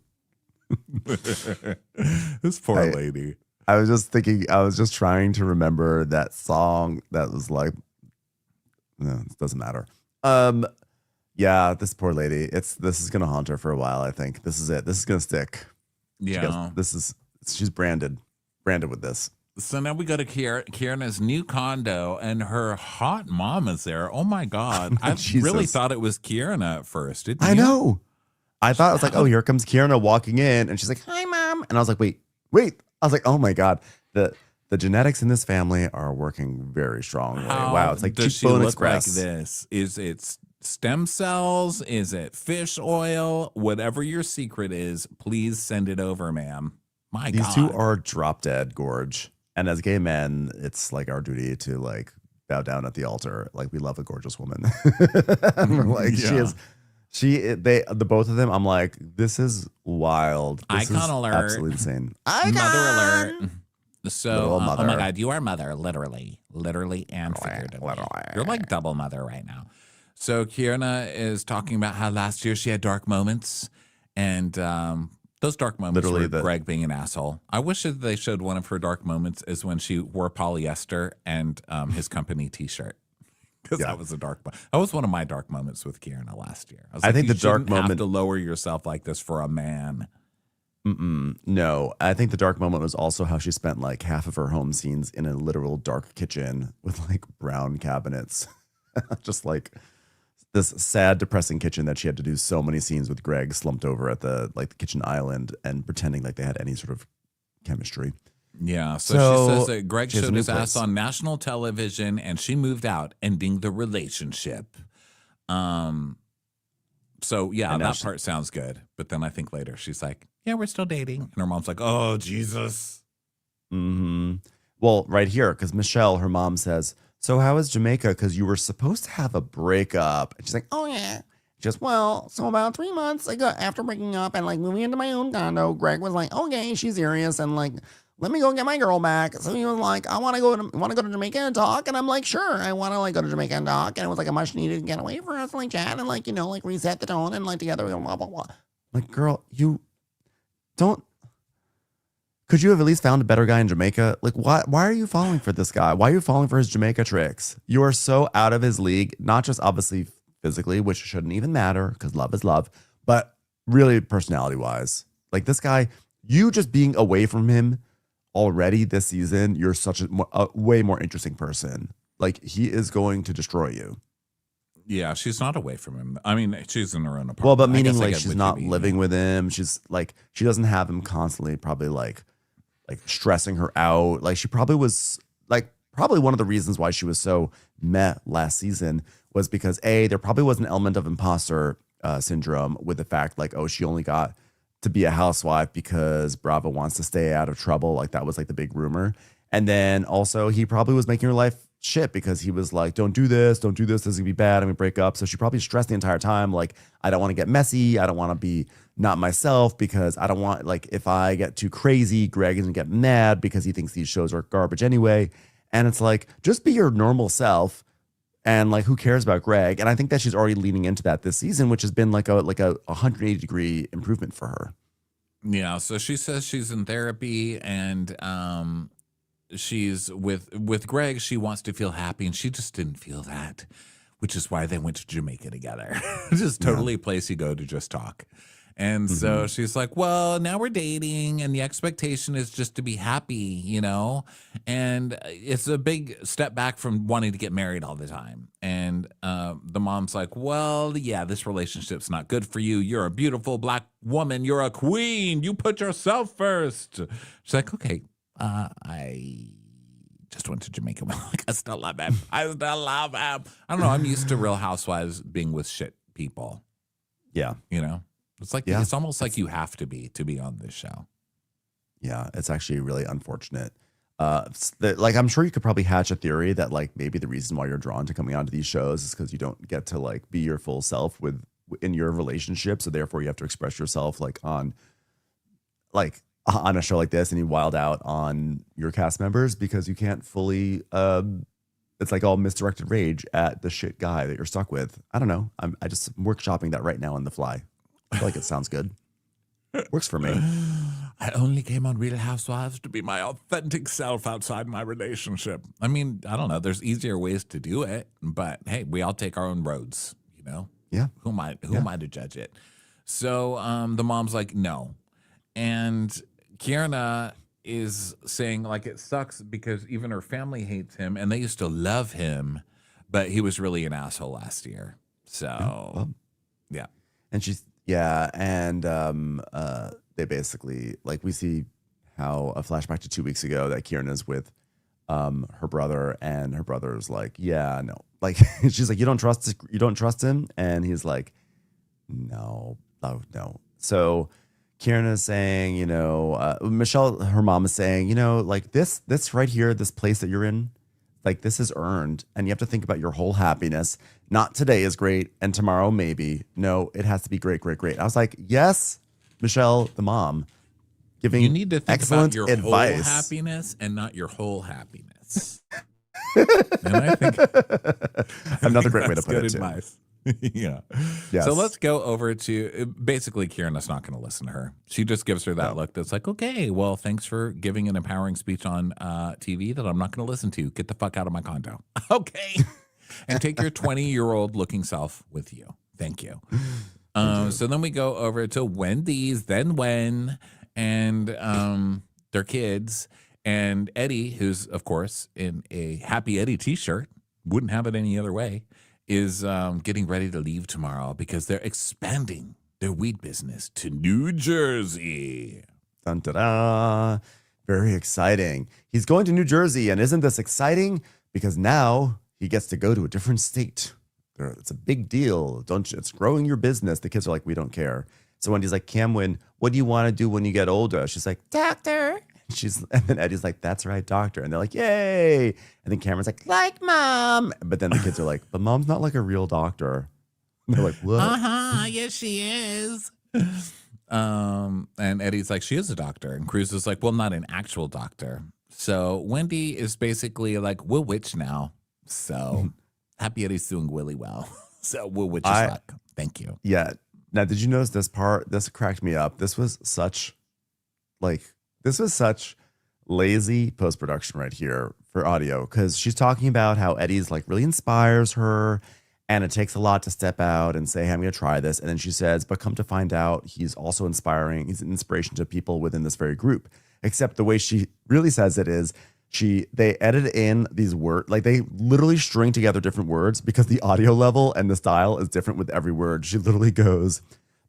This poor lady. I was just thinking, I was just trying to remember that song that was like, no, it doesn't matter. Yeah, this poor lady. This is gonna haunt her for a while. I think this is it. This is gonna stick. Yeah. She's branded with this. So now we go to Kieran's new condo, and her hot mom is there. Oh my God. I really thought it was Kieran at first, didn't you? I know. I thought it was like, oh, here comes Kieran walking in, and she's like, hi, mom. And I was like, wait. I was like, oh my God. The genetics in this family are working very strongly. Wow. It's like does she Cheekbone look Express. like this? Is it stem cells? Is it fish oil? Whatever your secret is, please send it over, ma'am. My God. These two are drop dead gorge. And as gay men, it's like our duty to like bow down at the altar. Like we love a gorgeous woman. Like the both of them, I'm like, this is wild. This Icon is alert. Absolutely insane. Mother alert. So, mother. oh my God, you are mother, literally and figuratively. You're like double mother right now. So Kieran is talking about how last year she had dark moments, and those dark moments were Greg being an asshole. I wish that they showed one of her dark moments is when she wore polyester and his company T-shirt. Because that was that was one of my dark moments with Kieran last year. I think the dark moment have to lower yourself like this for a man. No, I think the dark moment was also how she spent like half of her home scenes in a literal dark kitchen with like brown cabinets, just like this sad, depressing kitchen that she had to do so many scenes with Greg slumped over at the kitchen island and pretending like they had any sort of chemistry. Yeah, so she says that Greg showed his ass on national television and she moved out, ending the relationship. So yeah, that part sounds good. But then I think later she's like, yeah, we're still dating. And her mom's like, oh, Jesus. Mm-hmm. Well, right here, because Michelle, her mom says, so how is Jamaica? Because you were supposed to have a breakup. And she's like, oh, yeah. Just, well, so about 3 months ago, after breaking up and like moving into my own condo, Greg was like, okay, she's serious. And like, let me go get my girl back. So he was like, I want to go to Jamaica and talk. And I'm like, sure, I want to like go to Jamaica and talk. And it was like a much needed getaway for us to like chat and like, you know, like reset the tone and like together, blah, blah, blah. Like, girl, you don't. Could you have at least found a better guy in Jamaica? Like, why are you falling for this guy? Why are you falling for his Jamaica tricks? You are so out of his league, not just obviously physically, which shouldn't even matter because love is love, but really personality wise. Like this guy, you just being away from him already this season, you're such a way more interesting person. Like he is going to destroy you. Yeah, she's not away from him. I mean, she's in her own apartment. Well, but meaning like she's not living with him. She's like, she doesn't have him constantly probably like stressing her out. Like she probably was like, probably one of the reasons why she was so meh last season was because there probably was an element of imposter syndrome with the fact like, oh, she only got to be a housewife because Bravo wants to stay out of trouble. Like that was like the big rumor. And then also he probably was making her life shit because he was like, don't do this, this is gonna be bad, I'm gonna break up. So she probably stressed the entire time, like, I don't want to get messy, I don't want to be not myself because I don't want, like, if I get too crazy, Greg is gonna get mad because he thinks these shows are garbage anyway. And it's like, just be your normal self and like who cares about Greg? And I think that she's already leaning into that this season, which has been like a 180-degree improvement for her. Yeah, so she says she's in therapy and she's with Greg. She wants to feel happy, and she just didn't feel that, which is why they went to Jamaica together. Just totally a place you go to just talk. And so she's like, well, now we're dating, and the expectation is just to be happy, you know? And it's a big step back from wanting to get married all the time. And the mom's like, well, yeah, this relationship's not good for you. You're a beautiful Black woman. You're a queen. You put yourself first. She's like, okay. I just went to Jamaica. Like, I still love him. I don't know. I'm used to Real Housewives being with shit people. Yeah. You know? It's like, it's almost like you have to be on this show. Yeah. It's actually really unfortunate. Like, I'm sure you could probably hatch a theory that like maybe the reason why you're drawn to coming onto these shows is because you don't get to like be your full self in your relationship. So therefore you have to express yourself like on a show like this, and you wild out on your cast members because you can't fully it's like all misdirected rage at the shit guy that you're stuck with. I don't know. I just workshopping that right now on the fly. I feel like it sounds good. Works for me. I only came on Real Housewives to be my authentic self outside my relationship. I mean, I don't know. There's easier ways to do it, but hey, we all take our own roads, you know? Yeah. Who am I to judge it? So the mom's like, no. And Kierna is saying like it sucks because even her family hates him and they used to love him, but he was really an asshole last year. So yeah. And they basically like we see how a flashback to 2 weeks ago that Kierna's with her brother, and her brother's like, yeah, no. Like she's like, you don't trust him? And he's like, no. So Kierna's saying, you know, Michelle, her mom is saying, you know, like this right here, this place that you're in, like this is earned, and you have to think about your whole happiness. Not today is great, and tomorrow maybe. No, it has to be great, great, great. I was like, yes, Michelle, the mom, giving you need to think excellent about your advice. Whole happiness and not your whole happiness. And I think another great way to put it advice. Yeah. Yes. So let's go over to basically Kierna's not going to listen to her. She just gives her that look that's like, okay, well, thanks for giving an empowering speech on TV that I'm not going to listen to. Get the fuck out of my condo. Okay. And take your 20-year-old looking self with you. Thank you. So then we go over to Wendy's, then Wen, and their kids. And Eddie, who's, of course, in a Happy Eddie t-shirt, wouldn't have it any other way, is getting ready to leave tomorrow because they're expanding their weed business to New Jersey. Dun, da, da. Very exciting. He's going to New Jersey, and isn't this exciting? Because now he gets to go to a different state. It's a big deal. It's growing your business. The kids are like, we don't care. So Wendy's like, Camwin, what do you want to do when you get older? She's like, doctor. And then Eddie's like, that's right, doctor. And they're like, yay. And then Cameron's like mom. But then the kids are like, but mom's not like a real doctor. And they're like, what? Yes, she is. And Eddie's like, she is a doctor. And Cruz is like, well, not an actual doctor. So Wendy is basically like, we'll witch now. So Happy Eddie's doing really well. So we'll witch his luck. Thank you. Yeah. Now, did you notice this part? This cracked me up. This was such like This was such lazy post-production right here for audio because she's talking about how Eddie's like really inspires her and it takes a lot to step out and say, hey, I'm going to try this. And then she says, but come to find out, he's also inspiring. He's an inspiration to people within this very group. Except the way she really says it is they edit in these words, like they literally string together different words because the audio level and the style is different with every word. She literally goes,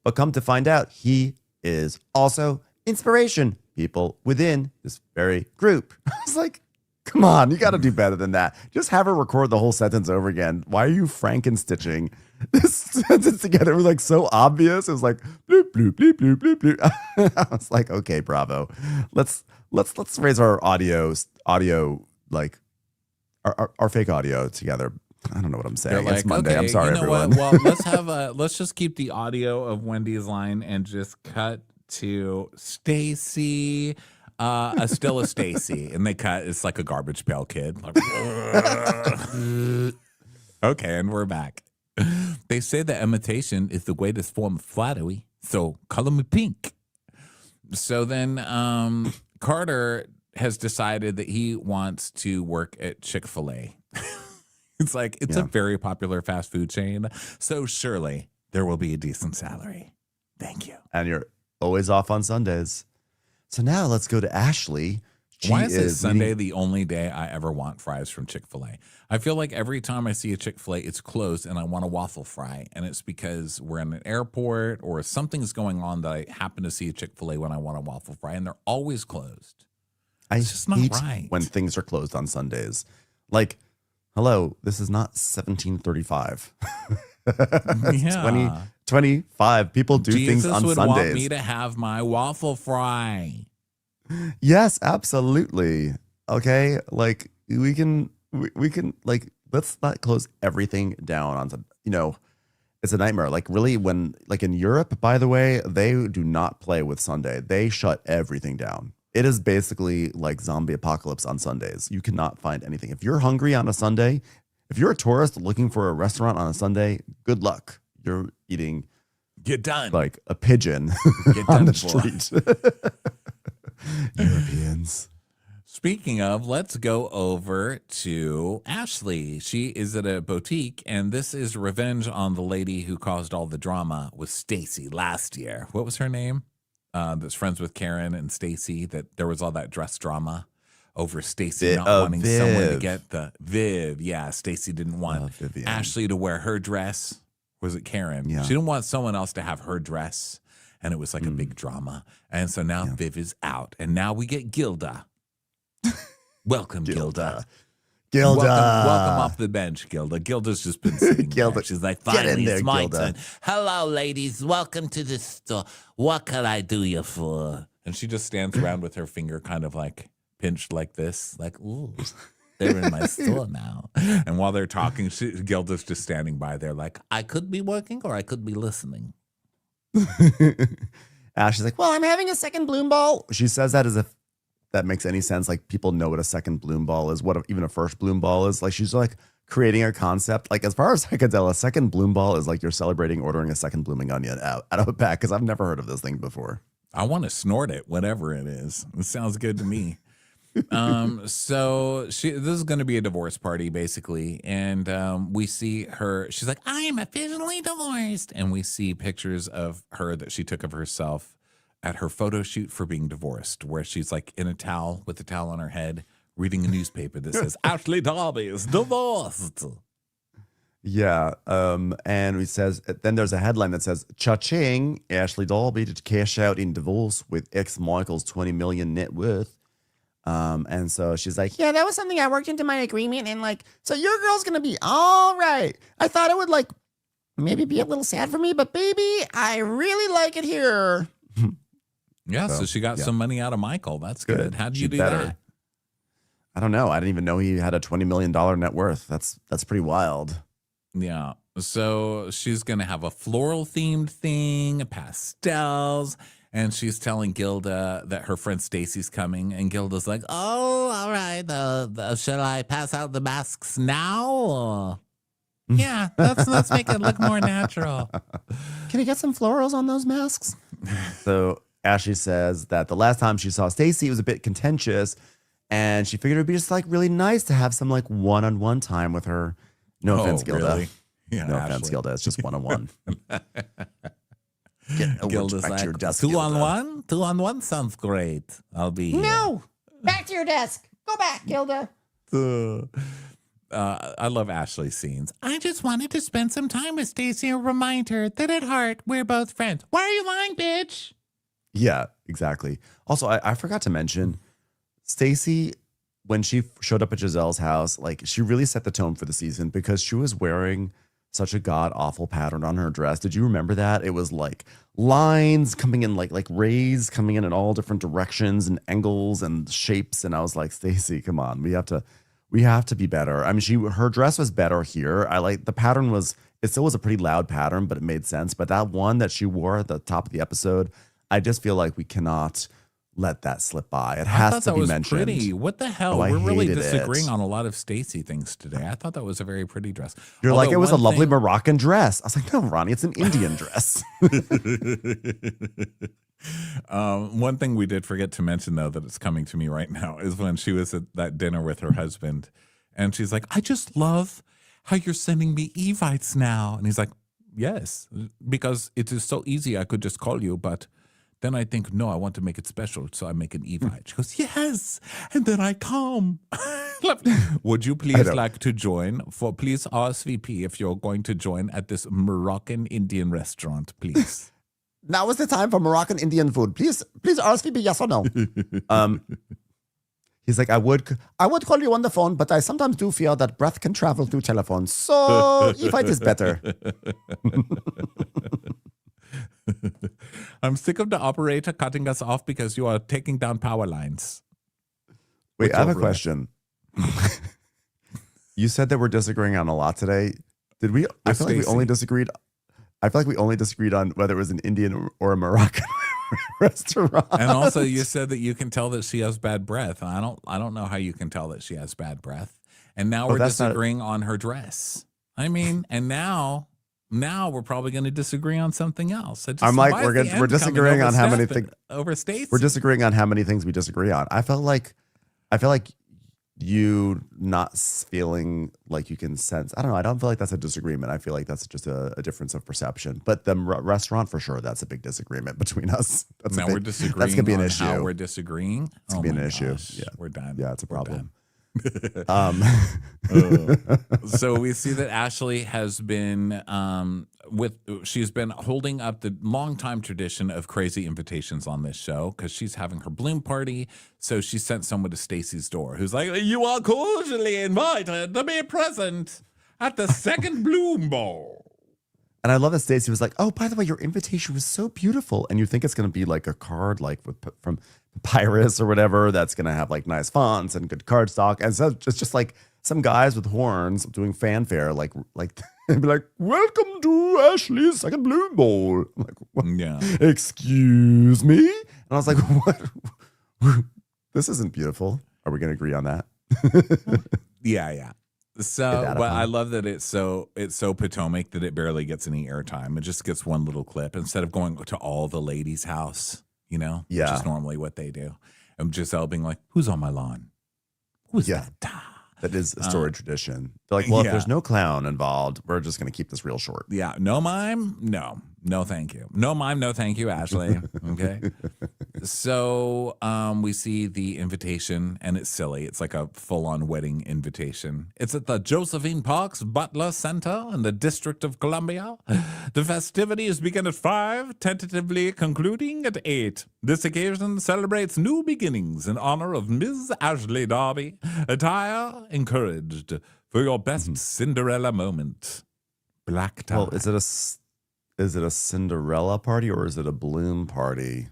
but come to find out, he is also inspiration people within this very group. I was like, come on, you got to do better than that. Just have her record the whole sentence over again. Why are you Frankenstitching this sentence together? It was like so obvious. It was like bloop bloop bloop bloop bloop bloop. I was like, okay, bravo. Let's raise our audio like our fake audio together. I don't know what I'm saying. Like, it's Monday. okay, I'm sorry, you know everyone. What? Well, let's just keep the audio of Wendy's line and just cut to Stacy. Still a Stacy, and they cut. It's like a garbage pail kid. Like, okay, and we're back. They say that imitation is the greatest form of flattery, so color me pink. So then Carter has decided that he wants to work at Chick-fil-A. It's like, it's a very popular fast food chain, so surely there will be a decent salary. Thank you. And you're always off on Sundays. So now let's go to Ashley. Why is Sunday the only day I ever want fries from Chick-fil-A? I feel like every time I see a Chick-fil-A, it's closed and I want a waffle fry. And it's because we're in an airport or something's going on that I happen to see a Chick-fil-A when I want a waffle fry. And they're always closed. It's just not right. When things are closed on Sundays. Like, hello, this is not 1735. Yeah. 2025. People do things on would Sundays. Want me to have my waffle fry. Yes, absolutely. Okay, like we can like let's not close everything down on it's a nightmare. Like really, when like in Europe, by the way, they do not play with Sunday. They shut everything down. It is basically like zombie apocalypse on Sundays. You cannot find anything. If you're hungry on a Sunday, if you're a tourist looking for a restaurant on a Sunday, good luck. You're eating. Get done. Like a pigeon Get on done, the street. Europeans. Speaking of, let's go over to Ashley. She is at a boutique, and this is revenge on the lady who caused all the drama with Stacy last year. What was her name? That's friends with Karen and Stacy. That there was all that dress drama over Stacy not wanting someone to get the Viv. Yeah, Stacy didn't want Ashley to wear her dress. Was it Karen? Yeah. She didn't want someone else to have her dress. And it was like a big drama. And so now Viv is out. And now we get Gilda. Welcome, Gilda. Welcome off the bench, Gilda. Gilda's just been sitting there. She's like, finally, it's my turn. Hello, ladies. Welcome to the store. What can I do you for? And she just stands around with her finger kind of like pinched like this. Like, ooh, they're in my store now. And while they're talking, Gilda's just standing by there like, I could be working or I could be listening. Ashley's like, well, I'm having a second bloom ball. She says that as if that makes any sense. Like people know what a second bloom ball is, what even a first bloom ball is. Like she's like creating a concept. Like as far as I can tell, a second bloom ball is like you're celebrating ordering a second blooming onion out of a pack because I've never heard of this thing before. I want to snort it, whatever it is. It sounds good to me. So this is going to be a divorce party basically. And we see her, she's like, I am officially divorced. And we see pictures of her that she took of herself at her photo shoot for being divorced, where she's like in a towel with a towel on her head, reading a newspaper that says, Ashley Darby is divorced. Yeah. And he says, then there's a headline that says, cha-ching, Ashley Darby to cash out in divorce with ex-Michael's 20 million net worth. And so she's like, yeah, that was something I worked into my agreement. And like, so your girl's going to be all right. I thought it would like maybe be a little sad for me, but baby, I really like it here. Yeah. So she got some money out of Michael. That's good. How'd you do that? I don't know. I didn't even know he had a $20 million net worth. That's pretty wild. Yeah. So she's going to have a floral themed thing, pastels. And she's telling Gilda that her friend Stacy's coming. And Gilda's like, oh, all right. Shall I pass out the masks now? Or? Yeah, let's make it look more natural. Can you get some florals on those masks? So Ashley says that the last time she saw Stacey, it was a bit contentious, and she figured it'd be just like really nice to have some like one-on-one time with her. No offense, Gilda. Really? Yeah, no Ashley. offense, Gilda. It's just one-on-one. Gilda's back like, to your desk, 2-on-1? 2-on-1 sounds great. I'll be here. No, back to your desk. Go back, Gilda. I love Ashley's scenes. I just wanted to spend some time with Stacey and remind her that at heart, we're both friends. Why are you lying, bitch? Yeah, exactly. Also, I forgot to mention, Stacey, when she showed up at Giselle's house, like she really set the tone for the season because she was wearing such a god-awful pattern on her dress. Did you remember that? It was like lines coming in, like rays coming in all different directions and angles and shapes. And I was like, Stacey, come on, we have to be better. I mean, her dress was better here. I like the pattern it still was a pretty loud pattern, but it made sense. But that one that she wore at the top of the episode, I just feel like we cannot let that slip by. It has to be mentioned. Pretty. What the hell? We're really disagreeing on a lot of Stacey things today. I thought that was a very pretty dress. You're like, it was a lovely Moroccan dress. I was like, no, Ronnie, it's an Indian dress. One thing we did forget to mention, though, that it's coming to me right now is when she was at that dinner with her husband, and she's like, I just love how you're sending me Evites now. And he's like, yes, because it is so easy. I could just call you, but then I think, no, I want to make it special, so I make an Evite. She goes, yes, and then I come. Would you please like to join? Please RSVP if you're going to join at this Moroccan Indian restaurant, please. Now is the time for Moroccan Indian food. Please RSVP, yes or no? He's like, I would call you on the phone, but I sometimes do fear that breath can travel through telephone. So Evite is better. I'm sick of the operator cutting us off because you are taking down power lines. Wait, I have a question. You said that we're disagreeing on a lot today. Did we? I feel like we only disagreed. I feel like we only disagreed on whether it was an Indian or a Moroccan restaurant. And also, you said that you can tell that she has bad breath. I don't know how you can tell that she has bad breath. And now we're disagreeing on her dress. I mean, and now we're probably going to disagree on something else. I'm like, we're disagreeing on how many things over Stacey. We're disagreeing on how many things we disagree on. I feel like you not feeling like you can sense. I don't know. I don't feel like that's a disagreement. I feel like that's just a difference of perception. But the restaurant, for sure, that's a big disagreement between us. We're disagreeing. That's gonna be an issue. How we're disagreeing. It's gonna be an issue. Yeah, we're done. Yeah, it's a problem. So we see that Ashley has been she's been holding up the longtime tradition of crazy invitations on this show because she's having her bloom party. So she sent someone to Stacey's door who's like, you are cordially invited to be present at the second bloom ball. And I love that Stacey was like, oh, by the way, your invitation was so beautiful. And you think it's going to be like a card like from Papyrus or whatever that's going to have like nice fonts and good cardstock. And so it's just like some guys with horns doing fanfare like and be like, welcome to Ashley's second bloom ball. I'm like, what? Yeah. Excuse me? And I was like, what? This isn't beautiful. Are we going to agree on that? Yeah. So, but I love that it's so Potomac that it barely gets any airtime. It just gets one little clip instead of going to all the ladies' house, which is normally what they do. And Giselle being like, who's on my lawn? Who's that? That is a story tradition. They're like, well, if there's no clown involved, we're just going to keep this real short. Yeah. No mime? No, thank you. No mime, no, thank you, Ashley. Okay. So we see the invitation, and it's silly. It's like a full-on wedding invitation. It's at the Josephine Parks Butler Center in the District of Columbia. The festivities begin at 5, tentatively concluding at 8. This occasion celebrates new beginnings in honor of Ms. Ashley Darby. Attire encouraged for your best Cinderella moment. Black tie. Well, is it a Cinderella party or is it a bloom party?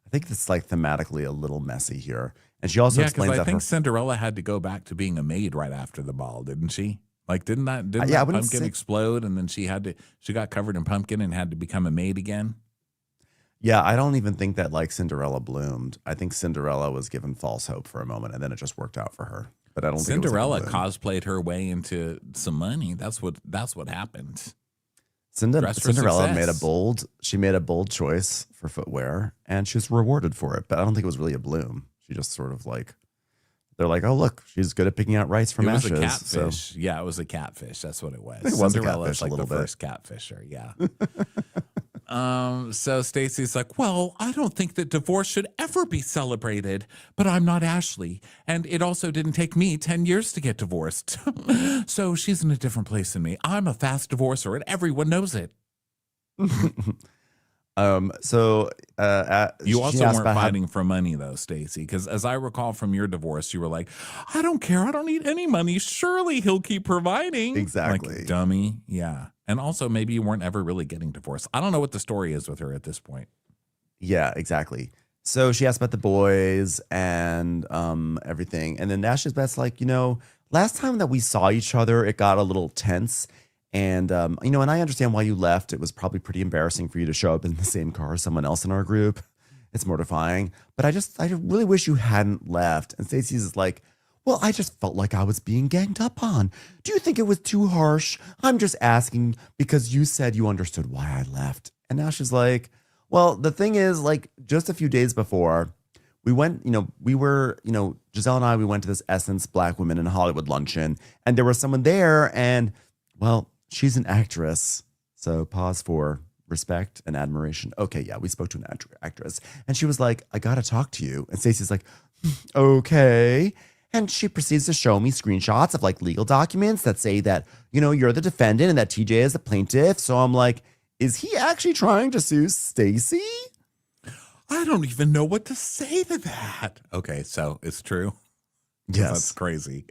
I think it's like thematically a little messy here. And she also explains that I think Cinderella had to go back to being a maid right after the ball, didn't she? Like, didn't that pumpkin explode and then she got covered in pumpkin and had to become a maid again? Yeah, I don't even think that like Cinderella bloomed. I think Cinderella was given false hope for a moment and then it just worked out for her. But I don't Cinderella think it was cosplayed her way into some money. That's what happened. Dress for Cinderella success. she made a bold choice for footwear, and she was rewarded for it. But I don't think it was really a bloom. She just sort of like, they're like, oh look, she's good at picking out rice from It was ashes. a catfish. So. Yeah, it was a catfish. That's what it was. It was a Cinderella's catfish a like the little bit. first catfisher. Yeah. So Stacy's like, well, I don't think that divorce should ever be celebrated, but I'm not Ashley. And it also didn't take me 10 years to get divorced. So she's in a different place than me. I'm a fast divorcer and everyone knows it. You also weren't fighting for money though, Stacy, because as I recall from your divorce, you were like, I don't care. I don't need any money. Surely he'll keep providing. Exactly. Like, dummy. Yeah. And also maybe you weren't ever really getting divorced. I don't know what the story is with her at this point. Yeah, exactly. So she asked about the boys and everything. And then Ashley's Beth's like, last time that we saw each other, it got a little tense. And, and I understand why you left. It was probably pretty embarrassing for you to show up in the same car as someone else in our group. It's mortifying. But I really wish you hadn't left. And Stacey's like, well, I just felt like I was being ganged up on. Do you think it was too harsh? I'm just asking because you said you understood why I left. And now she's like, well, the thing is, like, just a few days before, we went, Giselle and I, we went to this Essence Black Women in Hollywood luncheon, and there was someone there, and, well, she's an actress. So pause for respect and admiration. Okay, yeah, we spoke to an actress, and she was like, I gotta talk to you. And Stacey's like, okay. And she proceeds to show me screenshots of like legal documents that say that, you're the defendant and that TJ is the plaintiff. So I'm like, is he actually trying to sue Stacey? I don't even know what to say to that. Okay, so it's true. Yes. That's crazy.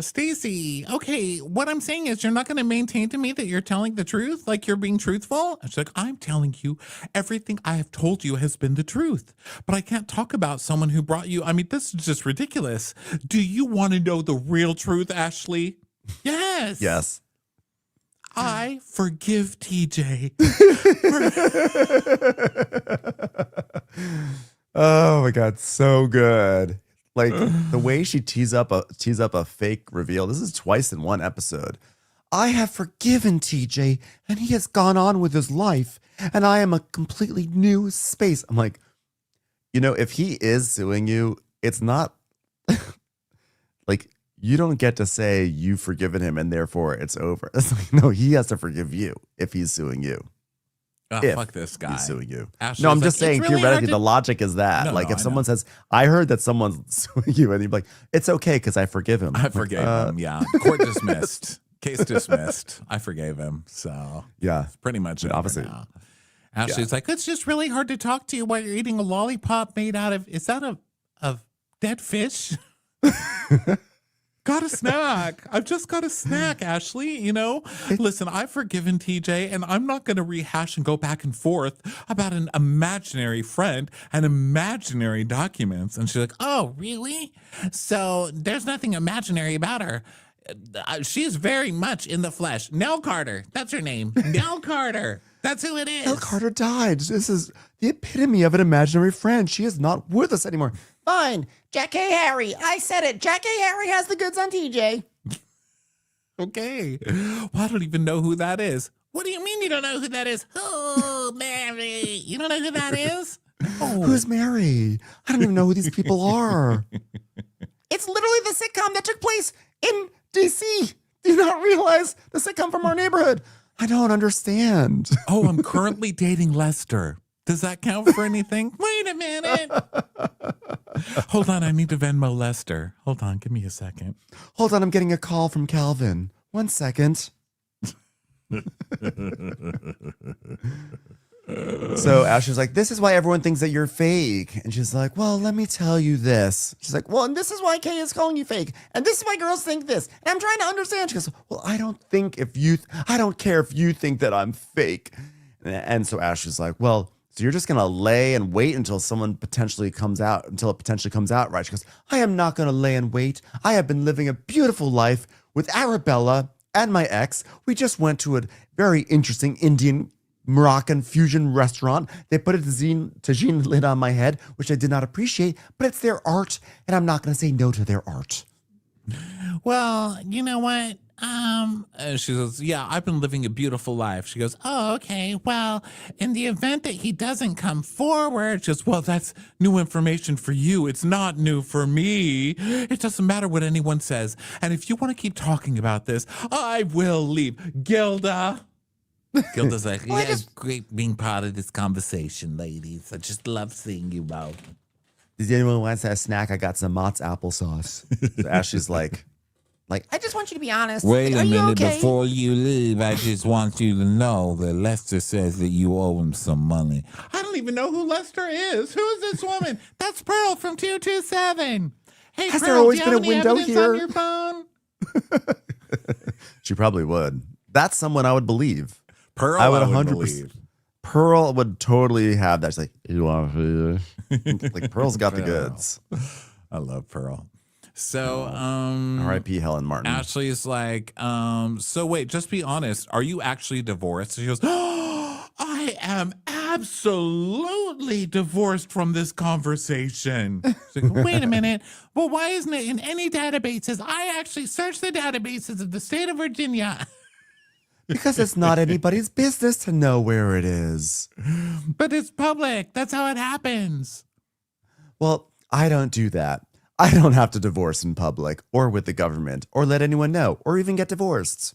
Stacy, okay, what I'm saying is you're not going to maintain to me that you're telling the truth, like you're being truthful? She's like, I'm telling you everything I have told you has been the truth, but I can't talk about someone who brought you. I mean, this is just ridiculous. Do you want to know the real truth, Ashley? Yes. Yes. I forgive TJ. Oh my God, so good. Like the way she tees up a fake reveal. This is twice in one episode. I have forgiven TJ and he has gone on with his life and I am a completely new space. I'm like, if he is suing you, it's not like you don't get to say you've forgiven him and therefore it's over. It's like, no, he has to forgive you if he's suing you. Fuck this guy. He's suing you. Ashley's No, I'm like, just saying, "It's really theoretically, hard the logic is that. No, like, no, if I someone know. says, I heard that someone's suing you, and you're like, it's okay because I forgive him. I forgave him. Yeah. Court dismissed. Case dismissed. I forgave him. So Yeah. it's pretty much it Obviously. now. Ashley's like, it's just really hard to talk to you while you're eating a lollipop made out of, is that a dead fish? Got a snack. I've just got a snack, Ashley. Listen, I've forgiven TJ and I'm not going to rehash and go back and forth about an imaginary friend and imaginary documents. And she's like, oh, really? So there's nothing imaginary about her. She is very much in the flesh. Nell Carter. That's her name. Nell Carter. That's who it is. Nell Carter died. This is the epitome of an imaginary friend. She is not with us anymore. Fine. Jack A. Harry. I said it. Jack A. Harry has the goods on TJ. Okay. Well, I don't even know who that is. What do you mean you don't know who that is? Oh, Mary. You don't know who that is? Oh. Who's Mary? I don't even know who these people are. It's literally the sitcom that took place in DC. Do you not realize the sitcom from our neighborhood? I don't understand. Oh, I'm currently dating Lester. Does that count for anything? Wait a minute. Hold on, I need to Venmo Lester. Hold on, give me a second. Hold on, I'm getting a call from Calvin. 1 second. So Ashley's like, this is why everyone thinks that you're fake. And she's like, well, let me tell you this. She's like, well, and this is why Kay is calling you fake. And this is why girls think this. And I'm trying to understand. She goes, well, I don't care if you think that I'm fake. And so Ashley's like, well, so you're just going to lay and wait until it potentially comes out, right? She goes, I am not going to lay and wait. I have been living a beautiful life with Arabella and my ex. We just went to a very interesting Indian Moroccan fusion restaurant. They put a tagine lid on my head, which I did not appreciate, but it's their art, and I'm not going to say no to their art. Well, you know what? And she goes, yeah, I've been living a beautiful life. She goes, oh, okay. Well, in the event that he doesn't come forward, she goes, well, that's new information for you. It's not new for me. It doesn't matter what anyone says. And if you want to keep talking about this, I will leave. Gilda. Gilda's like, yeah, it's great being part of this conversation, ladies. I just love seeing you both. Does anyone want a snack? I got some Mott's applesauce. So Ashley's like, I just want you to be honest. Wait Are a you minute, okay? before you leave, I just want you to know that Lester says that you owe him some money. I don't even know who Lester is. Who is this woman? That's Pearl from 227. Hey, Has Pearl, there always do you have been a any window evidence here? on your phone? she probably would. That's someone I would believe. Pearl, I would 100%. 100%. Pearl would totally have that. She's like, you want like Pearl's got the goods. I love Pearl. So, R.I.P. Helen Martin. Ashley's like, so wait, just be honest. Are you actually divorced? She goes, oh, I am absolutely divorced from this conversation. She's like, wait a minute. Well, why isn't it in any databases? I actually searched the databases of the state of Virginia. Because it's not anybody's business to know where it is. But it's public. That's how it happens. Well, I don't do that. I don't have to divorce in public or with the government or let anyone know or even get divorced.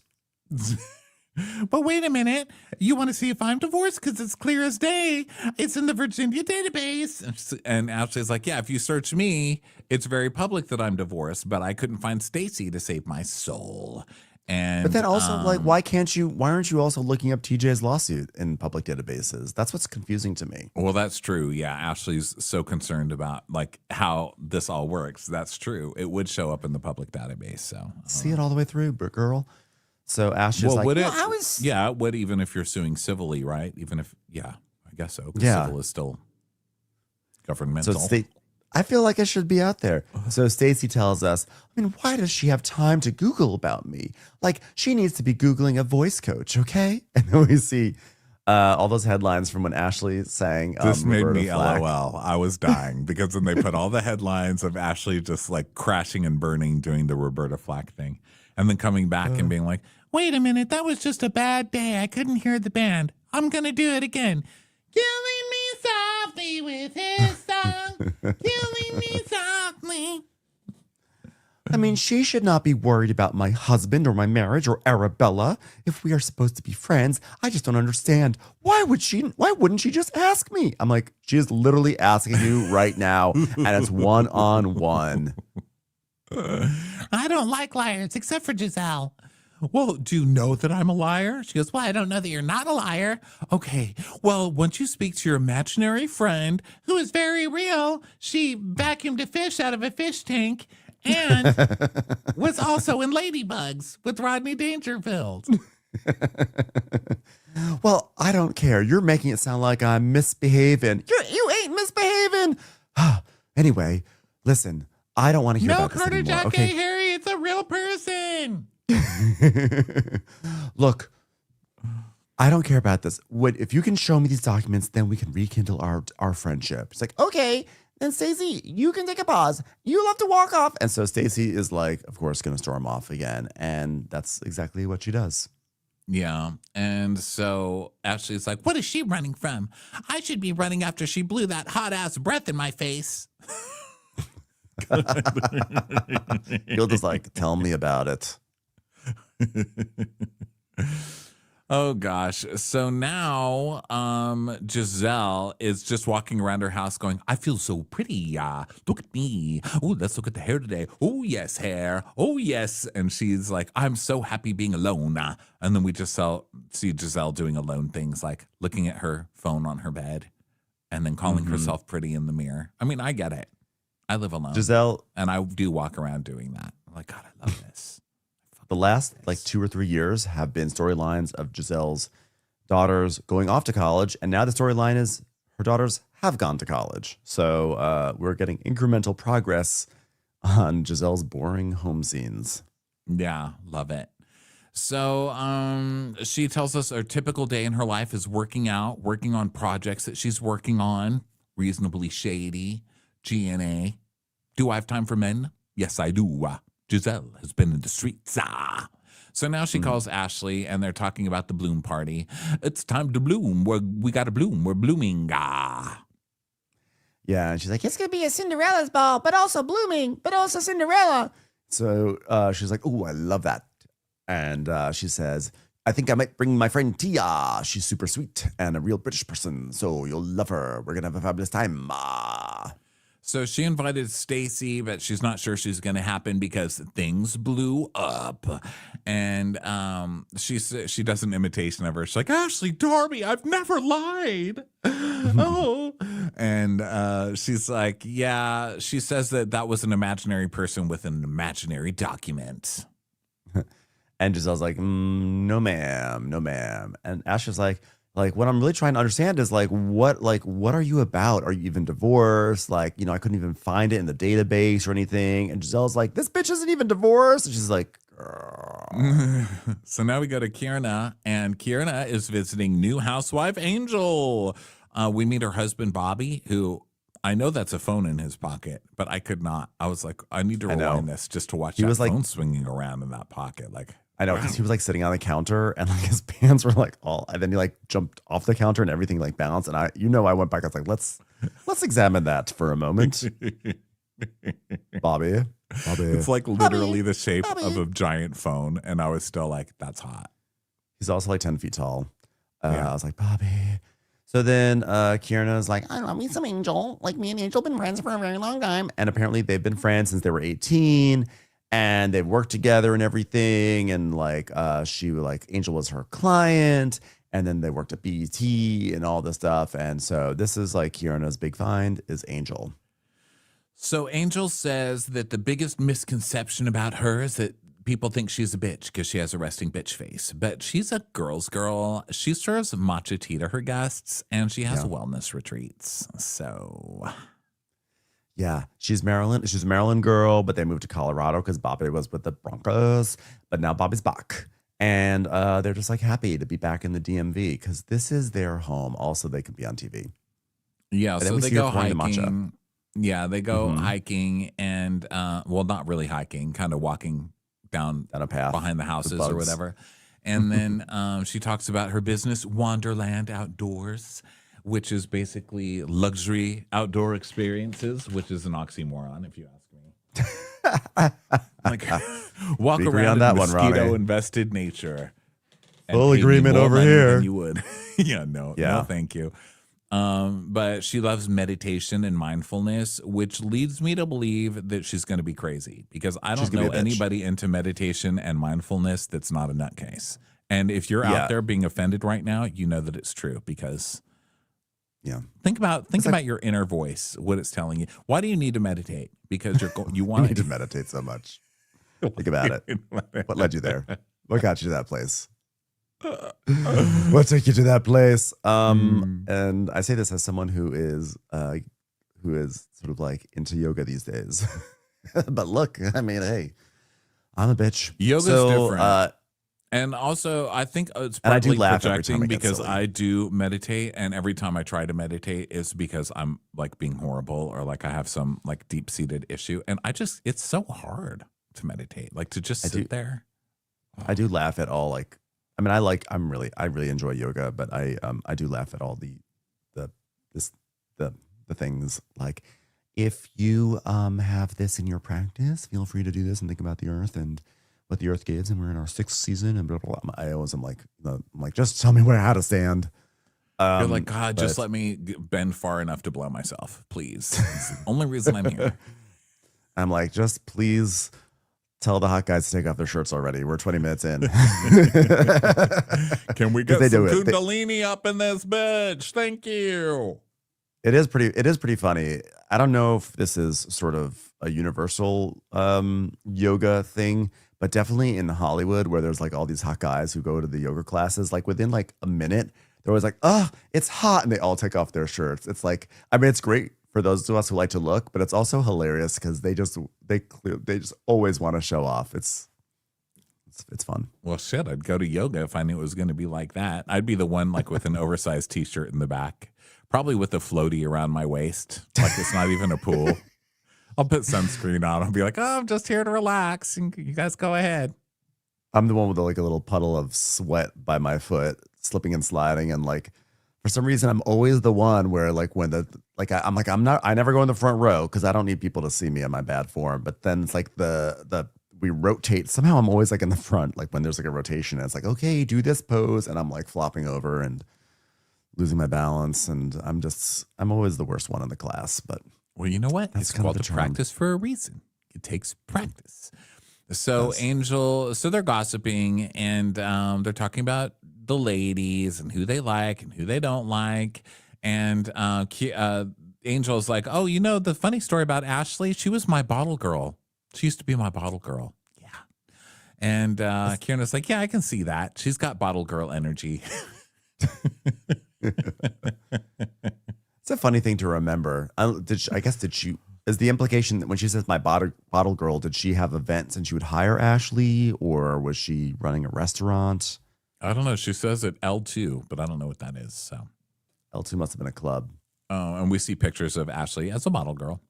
But wait a minute. You want to see if I'm divorced? Because it's clear as day. It's in the Virginia database. And Ashley's like, yeah, if you search me, it's very public that I'm divorced, but I couldn't find Stacy to save my soul. And But then also, why aren't you also looking up TJ's lawsuit in public databases? That's what's confusing to me. well, that's true. Yeah, Ashley's so concerned about like how this all works. That's true. It would show up in the public database. So See it all the way through, girl. So Ashley's like, would it? Well, I was- Yeah, it would even if you're suing civilly, right? Even if, yeah, I guess so. 'Cause Yeah. civil is still governmental. so I feel like I should be out there. So Stacy tells us, I mean, why does she have time to Google about me? Like, she needs to be Googling a voice coach, okay? And then we see all those headlines from when Ashley sang. This made Roberta me Flack. LOL. I was dying because then they put all the headlines of Ashley just like crashing and burning doing the Roberta Flack thing. And then coming back and being like, wait a minute, that was just a bad day. I couldn't hear the band. I'm going to do it again. Killing me softly with his song. Killing me softly. I mean, she should not be worried about my husband or my marriage or Arabella. If we are supposed to be friends, I just don't understand. Why wouldn't she just ask me? I'm like, she is literally asking you right now, and it's one-on-one. I don't like liars except for Giselle. Well, do you know that I'm a liar? She goes, well, I don't know that you're not a liar. Okay, well, once you speak to your imaginary friend, who is very real, she vacuumed a fish out of a fish tank and was also in Ladybugs with Rodney Dangerfield. Well, I don't care. You're making it sound like I'm misbehaving. You ain't misbehaving. Anyway, listen, I don't want to hear No, about this Carter anymore. Jack Okay. Harry, it's a real person. Look, I don't care about this. If you can show me these documents, then we can rekindle our friendship. It's like, okay, then Stacey, you can take a pause. You'll have to walk off. And so Stacey is like, of course, going to storm off again. And that's exactly what she does. Yeah. And so Ashley's like, what is she running from? I should be running after she blew that hot ass breath in my face. Gilda's like, tell me about it. Oh gosh. So now Giselle is just walking around her house going, I feel so pretty. Look at me. Oh, let's look at the hair today. Oh, yes, hair. Oh, yes. And she's like, I'm so happy being alone. And then we just see Giselle doing alone things like looking at her phone on her bed and then calling herself pretty in the mirror. I mean, I get it. I live alone. Giselle. And I do walk around doing that. I'm like, God, I love this. The last like 2 or 3 years have been storylines of Giselle's daughters going off to college. And now the storyline is her daughters have gone to college. So we're getting incremental progress on Giselle's boring home scenes. Yeah, love it. So she tells us a typical day in her life is working out, working on projects that she's working on, reasonably shady, GNA. Do I have time for men? Yes, I do. Giselle has been in the streets. So now she calls Ashley, and they're talking about the bloom party. It's time to bloom. We got to bloom. We're blooming. Ah. Yeah, and she's like, It's going to be a Cinderella's ball, but also blooming, but also Cinderella. so she's like, oh, I love that. And she says, I think I might bring my friend Tia. She's super sweet and a real British person, so you'll love her. We're going to have a fabulous time. So she invited Stacy, but she's not sure she's going to happen because things blew up. And she does an imitation of her. She's like, Ashley Darby, I've never lied. Oh. And she's like, yeah, she says that was an imaginary person with an imaginary document. And Giselle's like, no, ma'am, no, ma'am. And Ashley's like, what I'm really trying to understand is what are you about? Are you even divorced? I couldn't even find it in the database or anything. And Giselle's like, this bitch isn't even divorced. And she's like, girl. So now we go to Kierna, and Kierna is visiting new housewife Angel. We meet her husband, Bobby, who I know that's a phone in his pocket, but I could not. I was like, I need to rewind this just to watch that phone swinging around in that pocket. I know, because he was sitting on the counter and his pants were and then he jumped off the counter and everything bounced. And I went back. I was like, let's examine that for a moment. Bobby. It's literally the shape of a giant phone. And I was still like, that's hot. He's also 10 feet tall. I was like, Bobby. So then Kierna's like, I love me some Angel. Me and Angel have been friends for a very long time. And apparently they've been friends since they were 18. And they've worked together and everything. And Angel was her client. And then they worked at BET and all this stuff. And so this is Kierna's big find is Angel. So Angel says that the biggest misconception about her is that people think she's a bitch because she has a resting bitch face. But she's a girl's girl. She serves matcha tea to her guests. And she has wellness retreats. So... yeah, she's a Maryland girl, but they moved to Colorado because Bobby was with the Broncos. But now Bobby's back. And they're just happy to be back in the DMV because this is their home. Also, they could be on TV. Yeah, so they go hiking. Yeah, they go hiking and, not really hiking, kind of walking down a path behind the houses or whatever. And then she talks about her business, Wanderland Outdoors, which is basically luxury outdoor experiences, which is an oxymoron, if you ask me. Walk around in mosquito-invested nature. Full agreement over here. You would. No, thank you. But she loves meditation and mindfulness, which leads me to believe that she's going to be crazy because I don't know anybody into meditation and mindfulness that's not a nutcase. And if you're out there being offended right now, you know that it's true because... yeah. Think about your inner voice, what it's telling you. Why do you need to meditate? Because you want to meditate so much. Think about it. What led you there? What got you to that place? What took you to that place? And I say this as someone who is sort of into yoga these days. But look, hey, I'm a bitch. Yoga's different. And also, I think it's partly projecting because I do meditate, and every time I try to meditate is because I'm being horrible or I have some deep-seated issue, and it's so hard to meditate, to just sit there. I do laugh at all I really enjoy yoga, but I do laugh at all the things if you have this in your practice, feel free to do this and think about the earth and what the earth gives, and we're in our 6th season, and blah, blah, blah. I always am just tell me how to stand. You're God, just let me bend far enough to blow myself, please. It's the only reason I'm here. I'm just please tell the hot guys to take off their shirts already. We're 20 minutes in. Can we get some Kundalini up in this bitch? Thank you. It is pretty funny. I don't know if this is sort of a universal yoga thing, but definitely in Hollywood where there's all these hot guys who go to the yoga classes, within a minute, they're always oh, it's hot. And they all take off their shirts. It's it's great for those of us who like to look, but it's also hilarious because they just always want to show off. It's fun. Well, shit, I'd go to yoga if I knew it was going to be like that. I'd be the one with an oversized t-shirt in the back, probably with a floaty around my waist. It's not even a pool. I'll put sunscreen on. I'll be oh, I'm just here to relax. And you guys go ahead. I'm the one with like a little puddle of sweat by my foot, slipping and sliding, and like for some reason I'm always the one where like when I never go in the front row because I don't need people to see me in my bad form. But then it's like we rotate. Somehow I'm always like in the front, like when there's like a rotation. And it's like, okay, do this pose, and I'm like flopping over and losing my balance, and I'm always the worst one in the class. But well, you know what? It's called the practice for a reason. It takes practice. So Angel, so they're gossiping and they're talking about the ladies and who they like and who they don't like. And Angel's like, oh, you know, the funny story about Ashley, she was my bottle girl. She used to be my bottle girl. Yeah. And Kieran's like, yeah, I can see that. She's got bottle girl energy. It's a funny thing to remember. Is the implication that when she says my bottle girl, did she have events and she would hire Ashley, or was she running a restaurant? I don't know. She says it L2, but I don't know what that is. So L2 must have been a club. Oh, and we see pictures of Ashley as a bottle girl.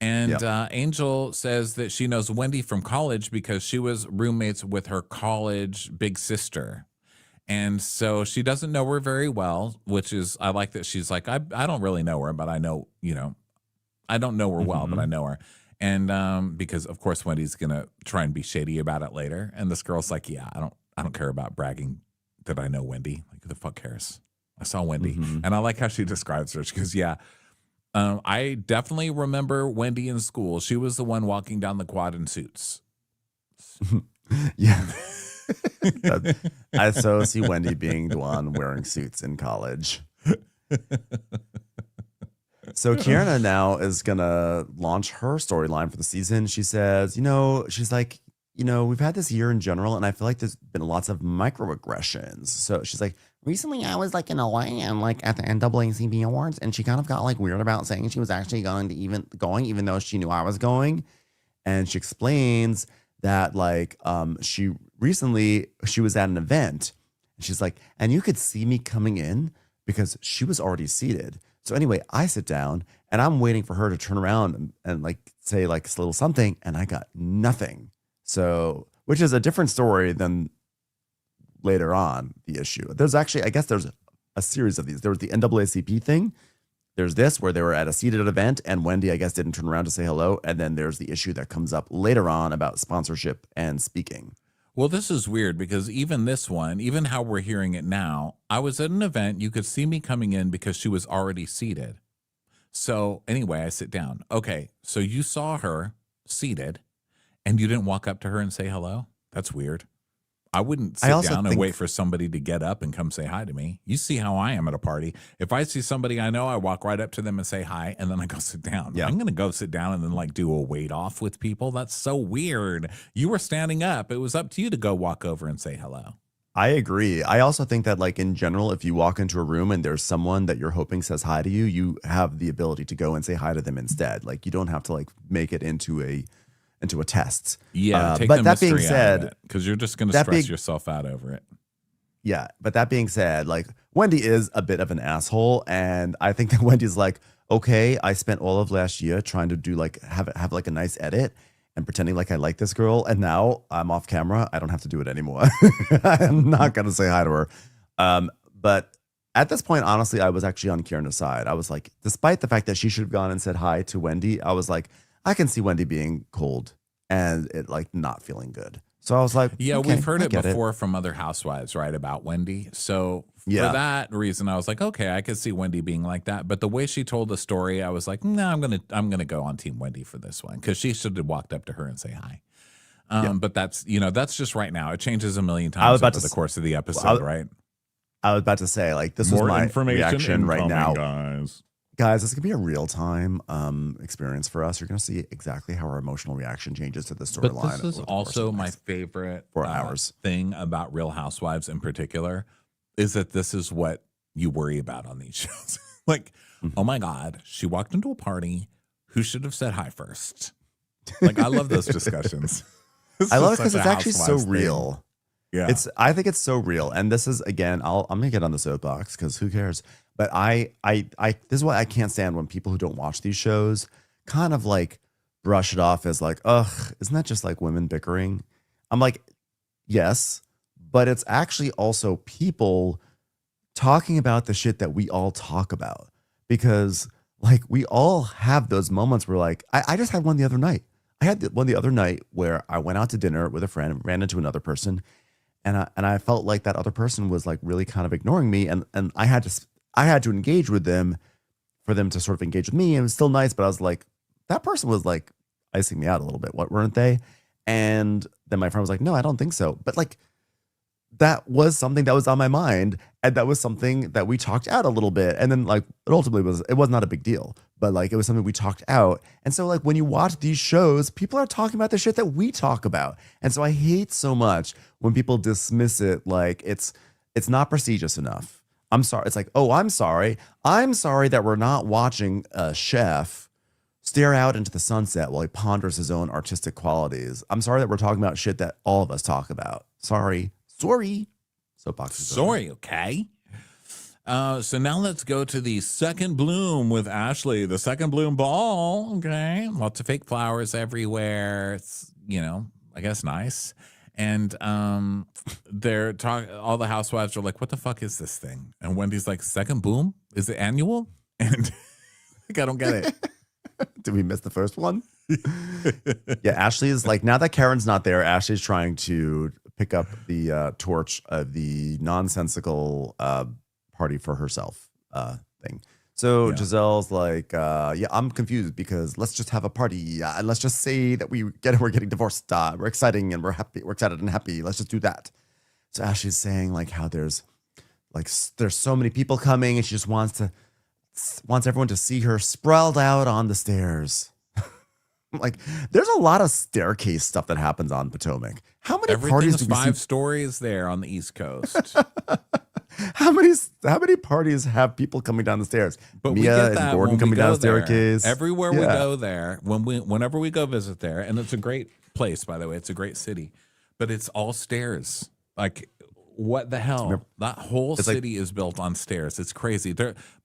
And Angel says that she knows Wendy from college because she was roommates with her college big sister. And so she doesn't know her very well, which is, I like that she's like, I don't really know her, but I know, you know, I don't know her well, but I know her. And because of course Wendy's gonna try and be shady about it later. And this girl's like, yeah, I don't care about bragging that I know Wendy. Like, who the fuck cares? I saw Wendy. And I like how she describes her. She goes, yeah, I definitely remember Wendy in school. She was the one walking down the quad in suits. Yeah. I so see Wendy being the one wearing suits in college. So Kierna now is going to launch her storyline for the season. She says, she's like, we've had this year in general, and I feel like there's been lots of microaggressions. So she's like, recently I was like in LA and like at the NAACP Awards, and she kind of got like weird about saying she was actually even though she knew I was going. And she explains that like she was at an event, and she's like, and you could see me coming in because she was already seated. So anyway, I sit down and I'm waiting for her to turn around and like say like a little something, and I got nothing. So, which is a different story than later on the issue. There's actually, I guess there's a series of these. There was the NAACP thing. There's this where they were at a seated event and Wendy, I guess, didn't turn around to say hello. And then there's the issue that comes up later on about sponsorship and speaking. Well, this is weird because even this one, even how we're hearing it now, I was at an event. You could see me coming in because she was already seated. So anyway, I sit down. Okay, so you saw her seated and you didn't walk up to her and say hello? That's weird. I wouldn't sit down and wait for somebody to get up and come say hi to me. You see how I am at a party. If I see somebody I know, I walk right up to them and say hi, and then I go sit down. Yeah. I'm going to go sit down and then like do a wait off with people. That's so weird. You were standing up. It was up to you to go walk over and say hello. I agree. I also think that like in general, if you walk into a room and there's someone that you're hoping says hi to you, you have the ability to go and say hi to them instead. Like you don't have to like make it into a test. Yeah, take but the that being mystery said, out of it, because you're just going to stress yourself out over it. Yeah, but that being said, like Wendy is a bit of an asshole, and I think that Wendy's like, okay, I spent all of last year trying to do like have like a nice edit and pretending like I like this girl, and now I'm off camera. I don't have to do it anymore. I'm not going to say hi to her. But at this point, honestly, I was actually on Kieran's side. I was like, despite the fact that she should have gone and said hi to Wendy, I was like, I can see Wendy being cold and it like not feeling good. So I was like, yeah, okay, we've heard it before from other housewives, right, about Wendy. So for that reason, I was like, okay, I could see Wendy being like that. But the way she told the story, I was like, no, I'm gonna go on Team Wendy for this one because she should have walked up to her and say hi. But that's that's just right now. It changes a million times over the course of the episode, right? I was about to say like this was my reaction right now, Guys, this is going to be a real-time experience for us. You're going to see exactly how our emotional reaction changes to the storyline. But this is also my favorite 4 hours thing about Real Housewives in particular, is that this is what you worry about on these shows. Like, oh my God, she walked into a party. Who should have said hi first? Like, I love those discussions. I love it because it's actually so real. Yeah, I think it's so real. And this is, again, I'm going to get on the soapbox because who cares? But I this is why I can't stand when people who don't watch these shows kind of like brush it off as like, ugh, isn't that just like women bickering? I'm like, yes, but it's actually also people talking about the shit that we all talk about, because like we all have those moments where like I just had one the other night. I had one the other night where I went out to dinner with a friend, ran into another person, and I felt like that other person was like really kind of ignoring me, and I had to engage with them for them to sort of engage with me. And it was still nice, but I was like, that person was like icing me out a little bit. What, weren't they? And then my friend was like, no, I don't think so. But like, that was something that was on my mind, and that was something that we talked out a little bit. And then like it was not a big deal, but like it was something we talked out. And so like when you watch these shows, people are talking about the shit that we talk about. And so I hate so much when people dismiss it like it's not prestigious enough. I'm sorry. It's like, oh, I'm sorry that we're not watching a chef stare out into the sunset while he ponders his own artistic qualities. I'm sorry that we're talking about shit that all of us talk about. Sorry. Soapbox. Sorry, okay. So now let's go to the second bloom with Ashley. The second bloom ball, okay? Lots of fake flowers everywhere. It's, I guess nice. And they're talking. All the housewives are like, "What the fuck is this thing?" And Wendy's like, "Second bloom? Is it annual?" And like, I don't get it. Did we miss the first one? Yeah, Ashley is like, now that Karen's not there, Ashley's trying to pick up the torch of the nonsensical party for herself thing. So yeah. Giselle's like, yeah, I'm confused because let's just have a party and let's just say that we're getting divorced. We're exciting and we're happy. We're excited and happy. Let's just do that. So Ashley's saying like how there's so many people coming, and she just wants everyone to see her sprawled out on the stairs. Like, there's a lot of staircase stuff that happens on Potomac. How many parties do we see? 5 stories there on the East Coast. How many parties have people coming down the stairs? But Mia we get that and Gordon coming down the staircase. Everywhere we go there, whenever we go visit there, and it's a great place, by the way. It's a great city, but it's all stairs. Like, what the hell? That whole city is built on stairs. It's crazy.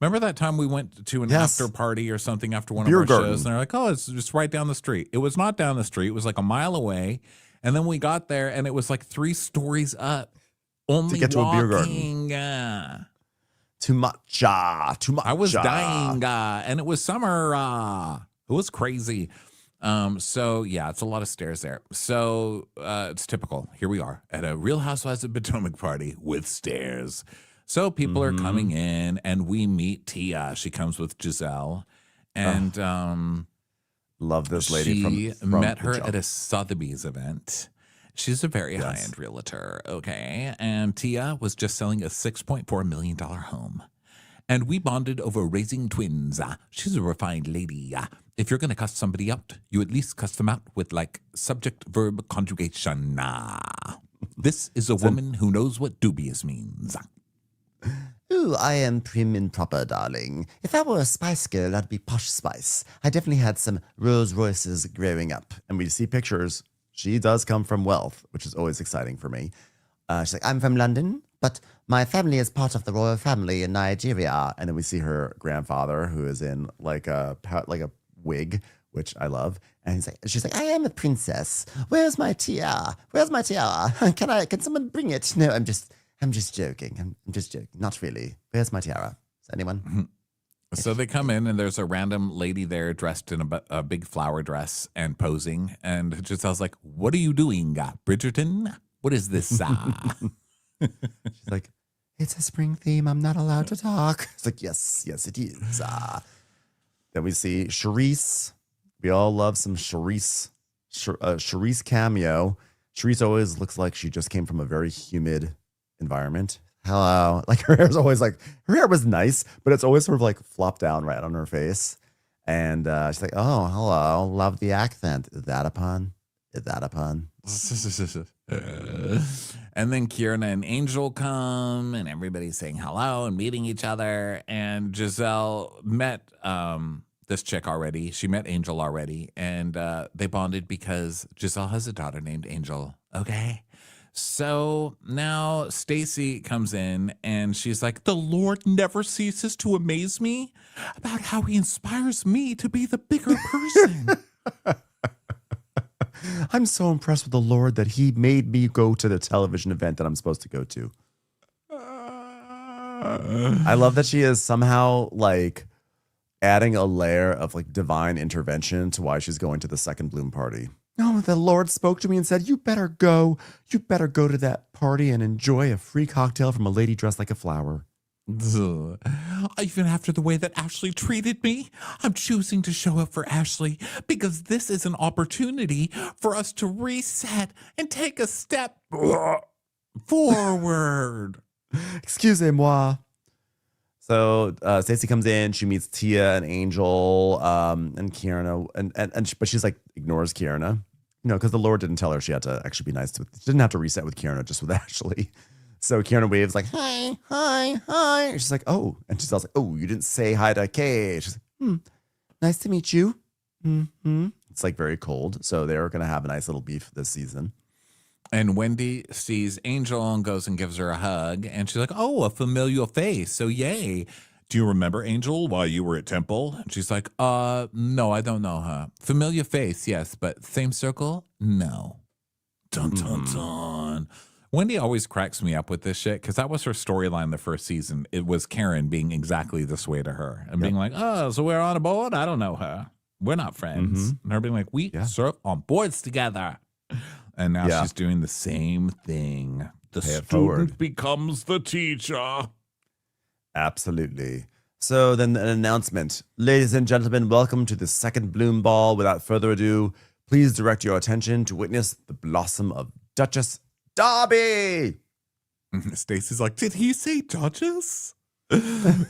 Remember that time we went to an after party or something after one of our shows, and they're like, "Oh, it's just right down the street." It was not down the street. It was like a mile away. And then we got there, and it was like 3 stories up. Only to get to a beer garden. Too much. I was dying, and it was summer. It was crazy. So yeah, it's a lot of stairs there. So it's typical. Here we are at a Real Housewives of Potomac party with stairs. So people are coming in, and we meet Tia. She comes with Giselle, and love this lady. From met her at a Sotheby's event. She's a very high-end realtor, okay? And Tia was just selling a $6.4 million home. And we bonded over raising twins. She's a refined lady. If you're going to cuss somebody out, you at least cuss them out with, like, subject-verb conjugation. This is a woman who knows what dubious means. Ooh, I am prim and proper, darling. If I were a Spice Girl, I'd be Posh Spice. I definitely had some Rolls Royces growing up. And we see pictures. She does come from wealth, which is always exciting for me. She's like, I'm from London, but my family is part of the royal family in Nigeria. And then we see her grandfather, who is in like a wig, which I love. And she's like, I am a princess. Where's my tiara? Where's my tiara? Can someone bring it? No, I'm just joking. I'm just joking. Not really. Where's my tiara? Is anyone? So they come in, and there's a random lady there dressed in a big flower dress and posing. And Giselle's like, what are you doing, Bridgerton? What is this? She's like, it's a spring theme. I'm not allowed to talk. It's like, yes, it is. Then we see Charisse. We all love some Charisse. Charisse cameo. Charisse always looks like she just came from a very humid environment. Hello. Like her hair's always like, her hair was nice, but it's always sort of like flopped down right on her face. And she's like, oh, hello. Love the accent. Is that a pun? Is that a pun? And then Kierna and Angel come, and everybody's saying hello and meeting each other. And Giselle met this chick already. She met Angel already, and they bonded because Giselle has a daughter named Angel. Okay. So now Stacy comes in, and she's like, the Lord never ceases to amaze me about how he inspires me to be the bigger person. I'm so impressed with the Lord that he made me go to the television event that I'm supposed to go to. I love that she is somehow like adding a layer of like divine intervention to why she's going to the second Bloom party. No, the Lord spoke to me and said, you better go to that party and enjoy a free cocktail from a lady dressed like a flower. Even after the way that Ashley treated me, I'm choosing to show up for Ashley because this is an opportunity for us to reset and take a step forward. Excusez-moi. So Stacey comes in, she meets Tia and Angel and Kierna, but she's like ignores Kierna, because the Lord didn't tell her she had to actually be nice to. She didn't have to reset with Kierna, just with Ashley. So Kierna waves like, hi. And she's like, oh. And she's also like, oh, you didn't say hi to Kay. She's like, nice to meet you. Mm-hmm. It's like very cold. So they're going to have a nice little beef this season. And Wendy sees Angel and goes and gives her a hug. And she's like, oh, a familiar face. So yay. Do you remember Angel while you were at Temple? And she's like, no, I don't know her. Familiar face, yes. But same circle? No. Dun, dun, dun. Wendy always cracks me up with this shit because that was her storyline the first season. It was Karen being exactly this way to her and being like, oh, so we're on a board? I don't know her. We're not friends. And her being like, we serve on boards together. And now she's doing the same thing. The student becomes the teacher. Absolutely. So then an announcement. Ladies and gentlemen, welcome to the second Bloom Ball. Without further ado, please direct your attention to witness the blossom of Duchess Darby. Stacey's like, did he say Duchess?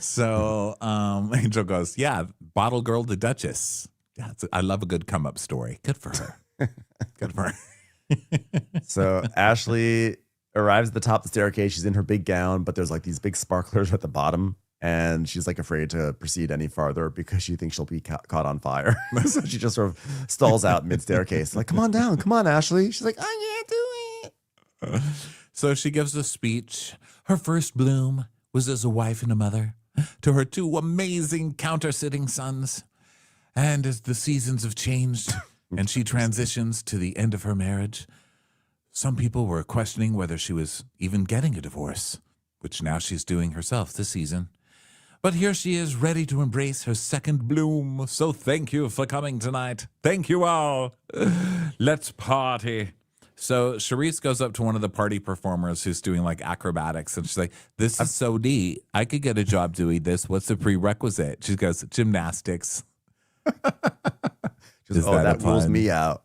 So Angel goes, yeah, bottle girl to Duchess. Yeah, I love a good come up story. Good for her. Good for her. So Ashley arrives at the top of the staircase. She's in her big gown, but there's like these big sparklers at the bottom. And she's like afraid to proceed any farther because she thinks she'll be caught on fire. So she just sort of stalls out mid staircase. Like, come on down. Come on, Ashley. She's like, I can't do it. So she gives a speech. Her first bloom was as a wife and a mother to her two amazing counter-sitting sons. And as the seasons have changed and she transitions to the end of her marriage, some people were questioning whether she was even getting a divorce, which now she's doing herself this season. But here she is, ready to embrace her second bloom. So thank you for coming tonight. Thank you all. Let's party. So Charisse goes up to one of the party performers who's doing like acrobatics. And she's like, this is so neat. I could get a job doing this. What's the prerequisite? She goes, gymnastics. She's like, that rules me out.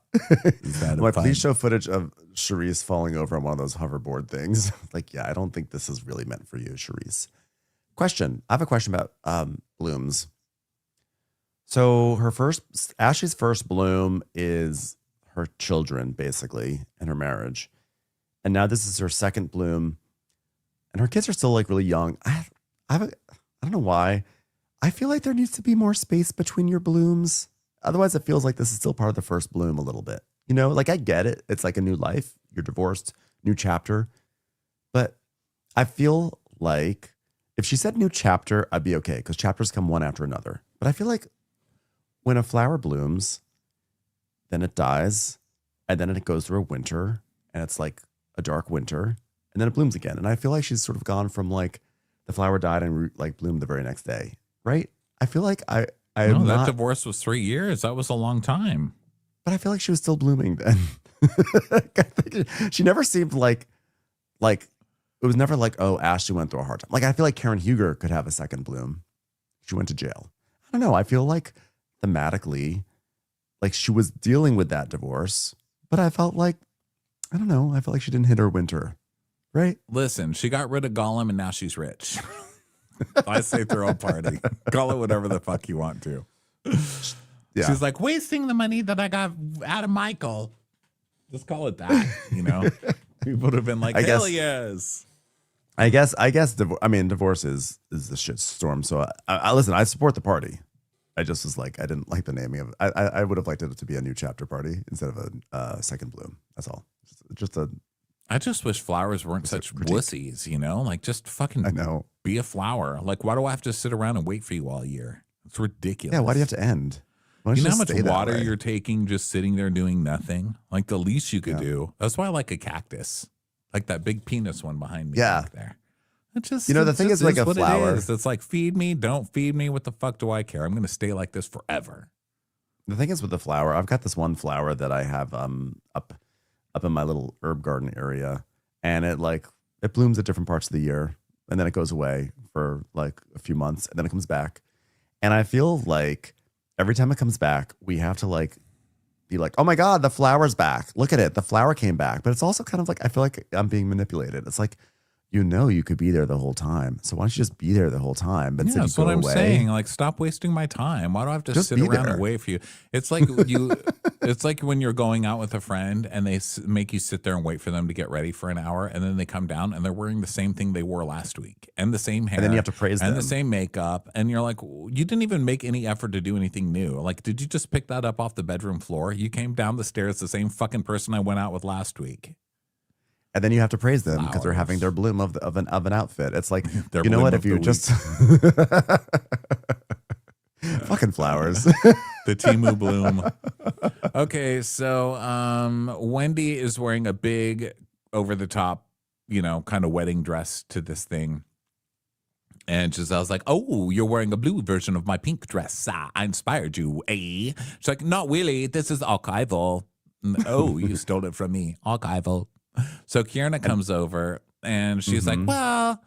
I'm like, please show footage of Charisse falling over on one of those hoverboard things. Like, yeah, I don't think this is really meant for you, Charisse. Question. I have a question about blooms. So Ashley's first bloom is her children, basically, and her marriage. And now this is her second bloom. And her kids are still like really young. I don't know why. I feel like there needs to be more space between your blooms. Otherwise, it feels like this is still part of the first bloom a little bit. Like I get it. It's like a new life. You're divorced, new chapter. But I feel like if she said new chapter, I'd be okay because chapters come one after another. But I feel like when a flower blooms, then it dies, and then it goes through a winter, and it's like a dark winter, and then it blooms again. And I feel like she's sort of gone from like the flower died and like bloomed the very next day, right? I feel like that divorce was 3 years. That was a long time. But I feel like she was still blooming then. She never seemed like it was never like, oh, Ashley went through a hard time. Like I feel like Karen Huger could have a second bloom. She went to jail. I don't know. I feel like thematically, like she was dealing with that divorce, but I felt like, I don't know. I felt like she didn't hit her winter, right? Listen, she got rid of Gollum and now she's rich. I say throw a party. Call it whatever the fuck you want to. Yeah. She's like, wasting the money that I got out of Michael. Just call it that, People would have been like, hell yes. I guess, divorce is the shit storm. So I listen, I support the party. I just was like, I didn't like the naming of it. I would have liked it to be a new chapter party instead of a second bloom. That's all. I just wish flowers weren't such wussies, Like just fucking be a flower. Like, why do I have to sit around and wait for you all year? It's ridiculous. Yeah, why do you have to end? Why don't You know how just much stay that water way? you're taking just sitting there doing nothing? Like the least you could do. That's why I like a cactus. Like that big penis one behind me Yeah. back there. It just, You know, the it thing just is like a what flower. it is. It's like, feed me, don't feed me. What the fuck do I care? I'm going to stay like this forever. The thing is with the flower, I've got this one flower that I have up in my little herb garden area, and it blooms at different parts of the year, and then it goes away for like a few months, and then it comes back. And I feel like every time it comes back, we have to like be like, oh my God, the flower's back. Look at it. The flower came back. But it's also kind of like, I feel like I'm being manipulated. It's like, you could be there the whole time. So why don't you just be there the whole time? But Yeah, that's what I'm saying. Like, stop wasting my time. Why do I have to Just sit be around there. and wait for you? It's like it's like when you're going out with a friend and they make you sit there and wait for them to get ready for an hour, and then they come down and they're wearing the same thing they wore last week and the same hair, And then you have to praise and them. the same makeup, and you're like, you didn't even make any effort to do anything new. Like, did you just pick that up off the bedroom floor? You came down the stairs the same fucking person I went out with last week. And then you have to praise them because they're Flowers. having their bloom of an outfit. It's like, Their you know bloom what? of If you the just fucking flowers. The Timu bloom. Okay, so Wendy is wearing a big over the top, kind of wedding dress to this thing. And Giselle's like, oh, you're wearing a blue version of my pink dress. I inspired you, eh? She's like, not really. This is archival. Oh, you stole it from me. Archival. So Kierna comes over and she's like, well,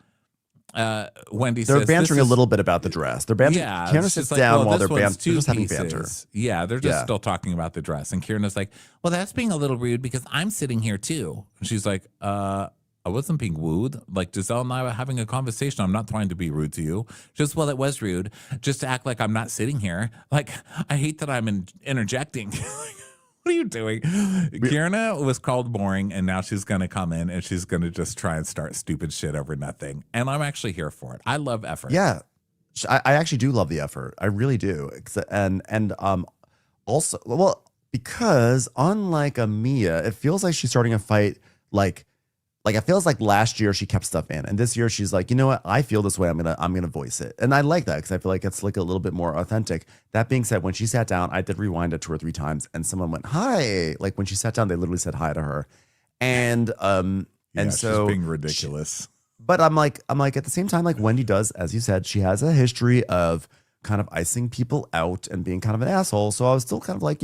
Wendy They're says, bantering a little bit about the dress. They're bantering. yeah, Kierna she's sits like, down well, while this they're one's two just having pieces. banter. Yeah, they're just Yeah. still talking about the dress. And Kierna's like, well, that's being a little rude because I'm sitting here too. And she's like, I wasn't being wooed. Like, Giselle and I were having a conversation. I'm not trying to be rude to you. Just, well, it was rude. Just to act like I'm not sitting here. Like, I hate that I'm interjecting. What are you doing? Kierna was called boring, and now she's going to come in and she's going to just try and start stupid shit over nothing. And I'm actually here for it. I love effort. Yeah, I actually do love the effort. I really do. And also, well, because unlike Amia, it feels like she's starting a fight. Like it feels like last year she kept stuff in, and this year she's like, you know what? I feel this way. I'm gonna voice it, and I like that because I feel like it's like a little bit more authentic. That being said, when she sat down, I did rewind it 2 or 3 times, and someone went hi. Like when she sat down, they literally said hi to her, and Yeah, so she's being ridiculous. But I'm like at the same time, like Wendy does, as you said, she has a history of kind of icing people out and being kind of an asshole. So I was still kind of like,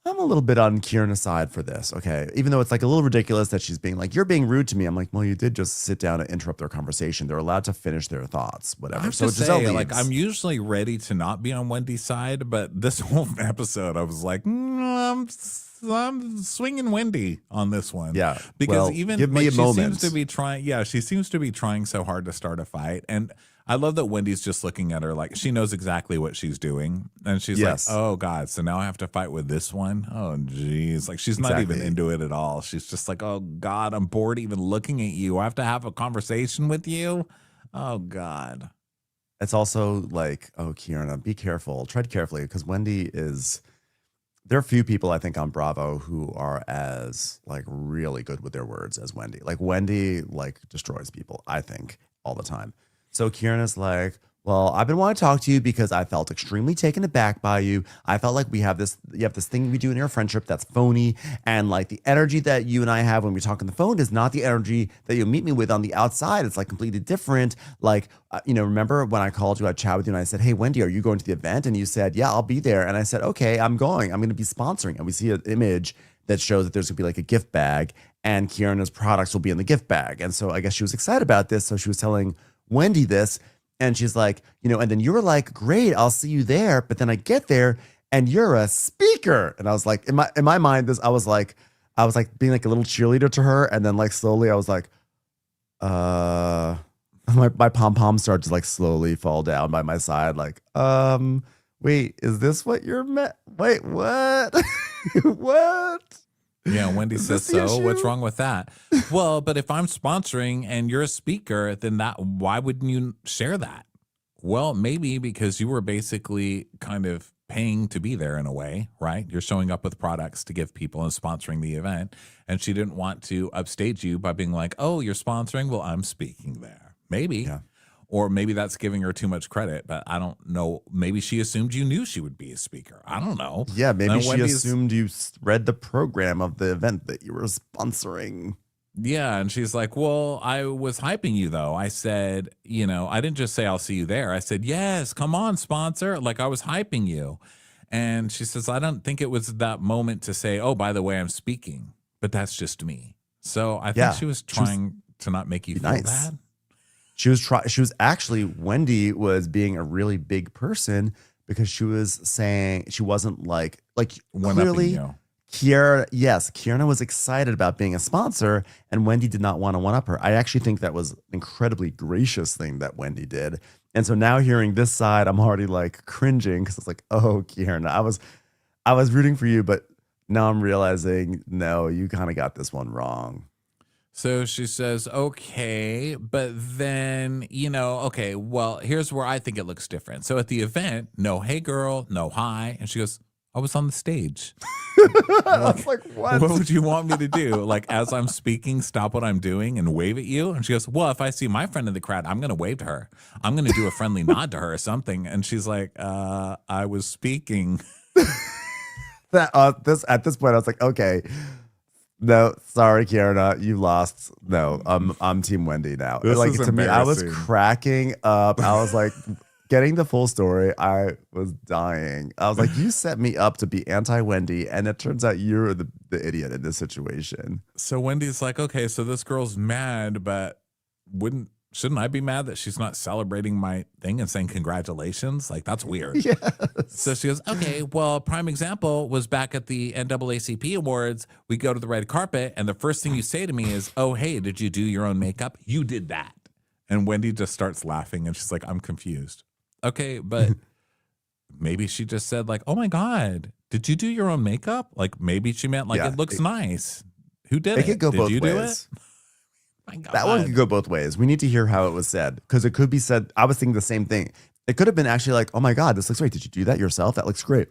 I'm a little bit on Kierna's side for this. Okay. Even though it's like a little ridiculous that she's being like, you're being rude to me. I'm like, well, you did just sit down and interrupt their conversation. They're allowed to finish their thoughts, I whatever. have So to Giselle say, leaves. like, I'm usually ready to not be on Wendy's side, but this whole episode, I was like, I'm swinging Wendy on this one. Yeah. because Well, even give me like, a she moment. seems to be trying. Yeah, she seems to be trying so hard to start a fight, and I love that Wendy's just looking at her like she knows exactly what she's doing, and she's Yes. like, "Oh God, so now I have to fight with this one? Oh geez, like she's not even Exactly. into it at all. She's just like, oh God, I'm bored even looking at you. I have to have a conversation with you. Oh God." It's also like, oh, Kierna, be careful. Tread carefully because Wendy is. There are few people I think on Bravo who are as like really good with their words as Wendy. Like Wendy like destroys people, I think, all the time. So Kierna's like, well, I've been wanting to talk to you because I felt extremely taken aback by you. I felt like you have this thing we do in our friendship that's phony. And like the energy that you and I have when we talk on the phone is not the energy that you meet me with on the outside. It's like completely different. Like, remember when I called you, I chatted with you and I said, hey, Wendy, are you going to the event? And you said, yeah, I'll be there. And I said, okay, I'm going. I'm going to be sponsoring. And we see an image that shows that there's going to be like a gift bag and Kierna's products will be in the gift bag. And so I guess she was excited about this. So she was telling Wendy this. And she's like, and then you were like, great, I'll see you there. But then I get there and you're a speaker. And I was like, in my mind, I was like being like a little cheerleader to her. And then like slowly I was like, my pom-pom started to like slowly fall down by my side. Like, wait, is this what you're wait, what? What? Yeah, Wendy Is says this the so. What's issue? wrong with that? Well, but if I'm sponsoring and you're a speaker, then why wouldn't you share that? Well, maybe because you were basically kind of paying to be there in a way, right? You're showing up with products to give people and sponsoring the event. And she didn't want to upstage you by being like, oh, you're sponsoring? Well, I'm speaking there. Maybe. Yeah. Or maybe that's giving her too much credit, but I don't know. Maybe she assumed you knew she would be a speaker. I don't know. Yeah, maybe And she Wendy's- assumed you read the program of the event that you were sponsoring. Yeah, and she's like, well, I was hyping you, though. I said, I didn't just say I'll see you there. I said, yes, come on, sponsor. Like, I was hyping you. And she says, I don't think it was that moment to say, oh, by the way, I'm speaking. But that's just me. So I think she was trying to not make you feel bad. She was actually, Wendy was being a really big person because she was saying she wasn't like clearly Kiara was excited about being a sponsor, and Wendy did not want to one-up her. I actually think that was an incredibly gracious thing that Wendy did. And so now hearing this side, I'm already like cringing because it's like, oh, Kiara, I was rooting for you, but now I'm realizing, no, you kind of got this one wrong. So she says, okay, but then, okay, well, here's where I think it looks different. So at the event, no, hey, girl, no, hi. And she goes, I was on the stage. I was like, what? What would you want me to do? Like, as I'm speaking, stop what I'm doing and wave at you? And she goes, well, if I see my friend in the crowd, I'm going to wave to her. I'm going to do a friendly nod to her or something. And she's like, I was speaking. At this point, I was like, okay, no, sorry, Kiara, you lost. No, I'm Team Wendy now. This like is to me, I was embarrassing. cracking up. I was like, getting the full story, I was dying. I was like, you set me up to be anti-Wendy, and it turns out you're the idiot in this situation. So Wendy's like, okay, so this girl's mad, but shouldn't I be mad that she's not celebrating my thing and saying congratulations? Like, that's weird. Yes. So she goes, okay, well, prime example was back at the NAACP Awards. We go to the red carpet, and the first thing you say to me is, oh, hey, did you do your own makeup? You did that. And Wendy just starts laughing, and she's like, I'm confused. Okay, but maybe she just said, like, oh, my God, did you do your own makeup? Like, maybe she meant, like, it looks nice. Who did it? It could go did both you ways. do it? My God. That one could go both ways. We need to hear how it was said, because it could be said, I was thinking the same thing. It could have been actually like, oh my God, this looks great. Did you do that yourself? That looks great.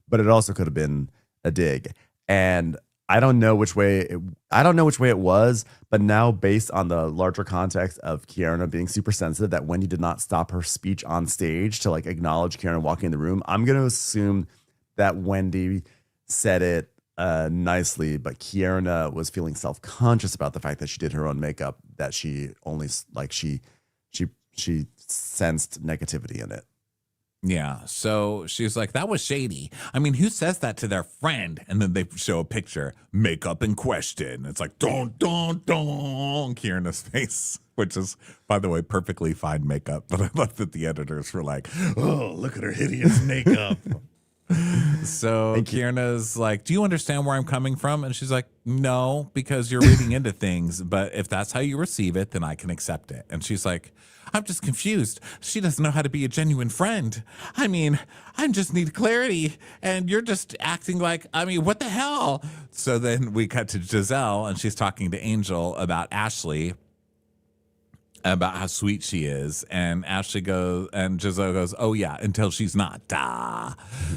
But it also could have been a dig. And I don't know which way it was, but now based on the larger context of Kiara being super sensitive that Wendy did not stop her speech on stage to like acknowledge Kiara walking in the room, I'm going to assume that Wendy said it nicely, but Kiara was feeling self-conscious about the fact that she did her own makeup, that she only like she sensed negativity in it. Yeah. So she's like, that was shady. I mean, who says that to their friend? And then they show a picture, makeup in question. It's like, don't, Kierna's face, which is, by the way, perfectly fine makeup. But I love that the editors were like, oh, look at her hideous makeup. So Kierna's like, do you understand where I'm coming from? And she's like, no, because you're reading into things. But if that's how you receive it, then I can accept it. And she's like, I'm just confused. She doesn't know how to be a genuine friend. I mean, I just need clarity. And you're just acting like, I mean, what the hell? So then we cut to Giselle, and she's talking to Angel about Ashley, about how sweet she is. And Ashley goes, and Giselle goes, oh yeah, until she's not.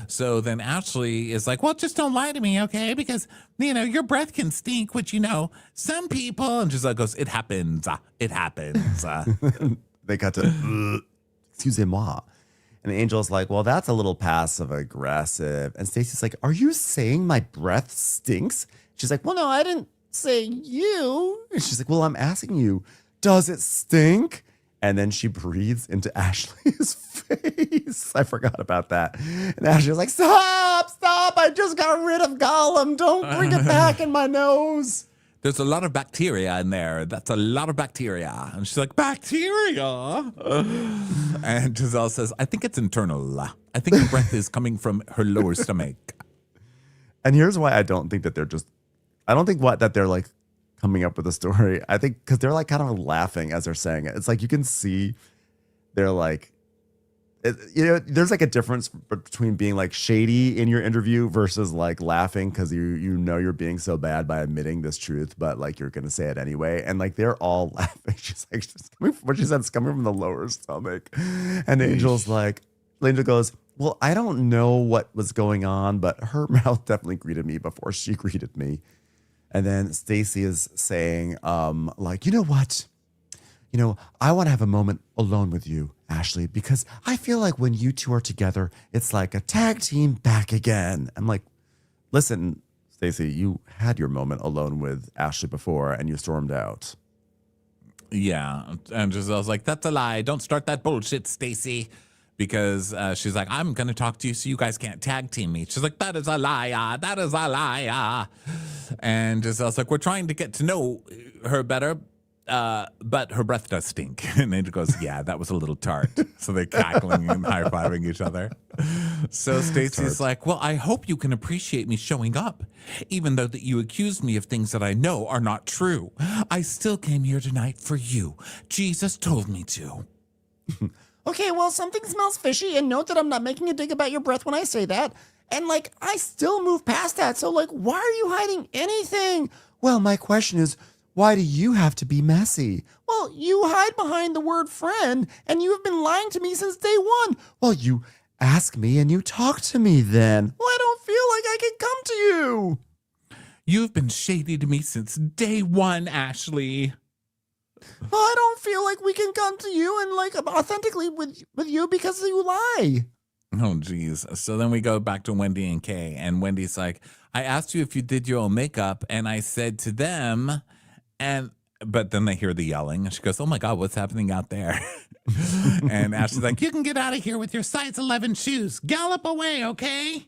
So then Ashley is like, well, just don't lie to me, okay? Because, your breath can stink, which, some people. And Giselle goes, it happens. It happens. They cut to, excusez-moi. And Angel's like, well, that's a little passive aggressive. And Stacey's like, are you saying my breath stinks? She's like, well, no, I didn't say you. And she's like, well, I'm asking you, does it stink? And then she breathes into Ashley's face. I forgot about that. And Ashley's like, stop. I just got rid of Gollum. Don't bring it back in my nose. There's a lot of bacteria in there. That's a lot of bacteria. And she's like, bacteria? And Giselle says, I think it's internal. I think the breath is coming from her lower stomach. And here's why I don't think that that they're like coming up with a story. I think because they're like kind of laughing as they're saying it. It's like you can see they're like, there's like a difference between being like shady in your interview versus like laughing because you're being so bad by admitting this truth, but like you're gonna say it anyway. And like they're all laughing. She's like, what she said is coming from the lower stomach. And Angel goes, well, I don't know what was going on, but her mouth definitely greeted me before she greeted me. And then Stacey is saying, like, you know what? I want to have a moment alone with you, Ashley, because I feel like when you two are together, it's like a tag team back again. I'm like, listen, Stacey, you had your moment alone with Ashley before and you stormed out. Yeah. And Giselle's like, that's a lie. Don't start that bullshit, Stacey. Because she's like, I'm going to talk to you so you guys can't tag team me. She's like, that is a liar. That is a liar. And Giselle's like, we're trying to get to know her better. But her breath does stink. And Angel goes, yeah, that was a little tart. So they're cackling and high-fiving each other. So Stacey's like, well, I hope you can appreciate me showing up. Even though that you accused me of things that I know are not true. I still came here tonight for you. Jesus told me to. Okay, well, something smells fishy, and note that I'm not making a dig about your breath when I say that. And, I still move past that, so, why are you hiding anything? Well, my question is, why do you have to be messy? Well, you hide behind the word friend, and you have been lying to me since day one. Well, you ask me and you talk to me then. Well, I don't feel like I can come to you. You've been shady to me since day one, Ashley. Well, I don't feel like we can come to you and authentically with you because you lie. Oh, geez. So then we go back to Wendy and Kay, and Wendy's like, I asked you if you did your own makeup, and I said to them, but then they hear the yelling, and she goes, oh my God, what's happening out there? And Ashley's like, you can get out of here with your size 11 shoes. Gallop away, okay?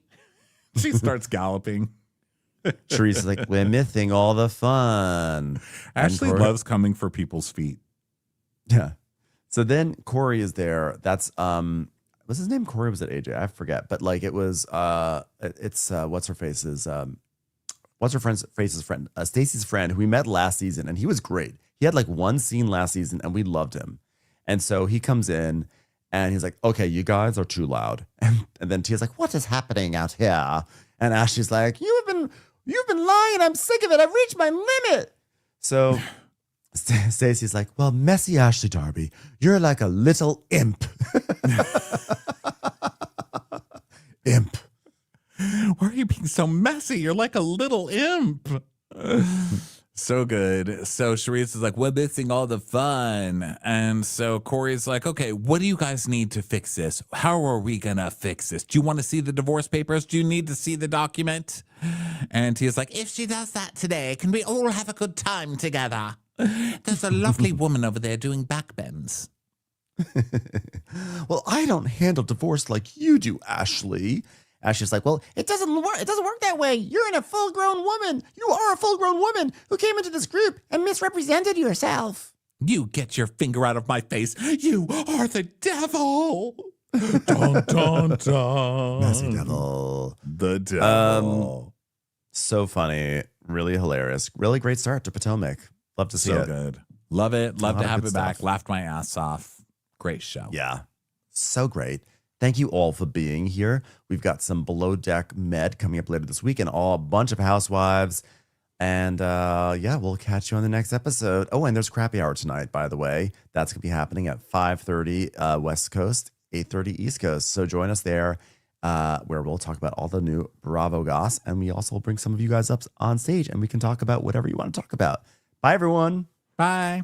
She starts galloping. Teresa's like, we're missing all the fun. Ashley loves coming for people's feet. Yeah. So then Corey is there. That's was his name Corey? Was it AJ? I forget. But it was what's her face's friend, Stacey's friend, who we met last season, and he was great. He had one scene last season, and we loved him. And so he comes in, and he's like, "Okay, you guys are too loud." And then Tia's like, "What is happening out here?" And Ashley's like, "You've been lying. I'm sick of it. I've reached my limit." So Stacey's like, well, messy Ashley Darby, you're like a little imp. Imp. Why are you being so messy? You're like a little imp. So good. So Sharice is like, we're missing all the fun. And so Corey's like, okay, what do you guys need to fix this? How are we going to fix this? Do you want to see the divorce papers? Do you need to see the document? And he's like, if she does that today, can we all have a good time together? There's a lovely woman over there doing backbends. Well, I don't handle divorce like you do, Ashley. Ashley's like, well, it doesn't work that way. You're a full-grown woman. You are a full-grown woman who came into this group and misrepresented yourself. You get your finger out of my face. You are the devil. Dun, dun, dun. Messy devil. The devil. So funny. Really hilarious. Really great start to Potomac. Love to see it. So good. Love it. Love to have it back. Laughed my ass off. Great show. Yeah. So great. Thank you all for being here. We've got some Below Deck Med coming up later this week and a bunch of Housewives. And we'll catch you on the next episode. Oh, and there's Crappy Hour tonight, by the way. That's going to be happening at 5:30 West Coast, 8:30 East Coast. So join us there where we'll talk about all the new Bravo goss. And we also will bring some of you guys up on stage and we can talk about whatever you want to talk about. Bye, everyone. Bye.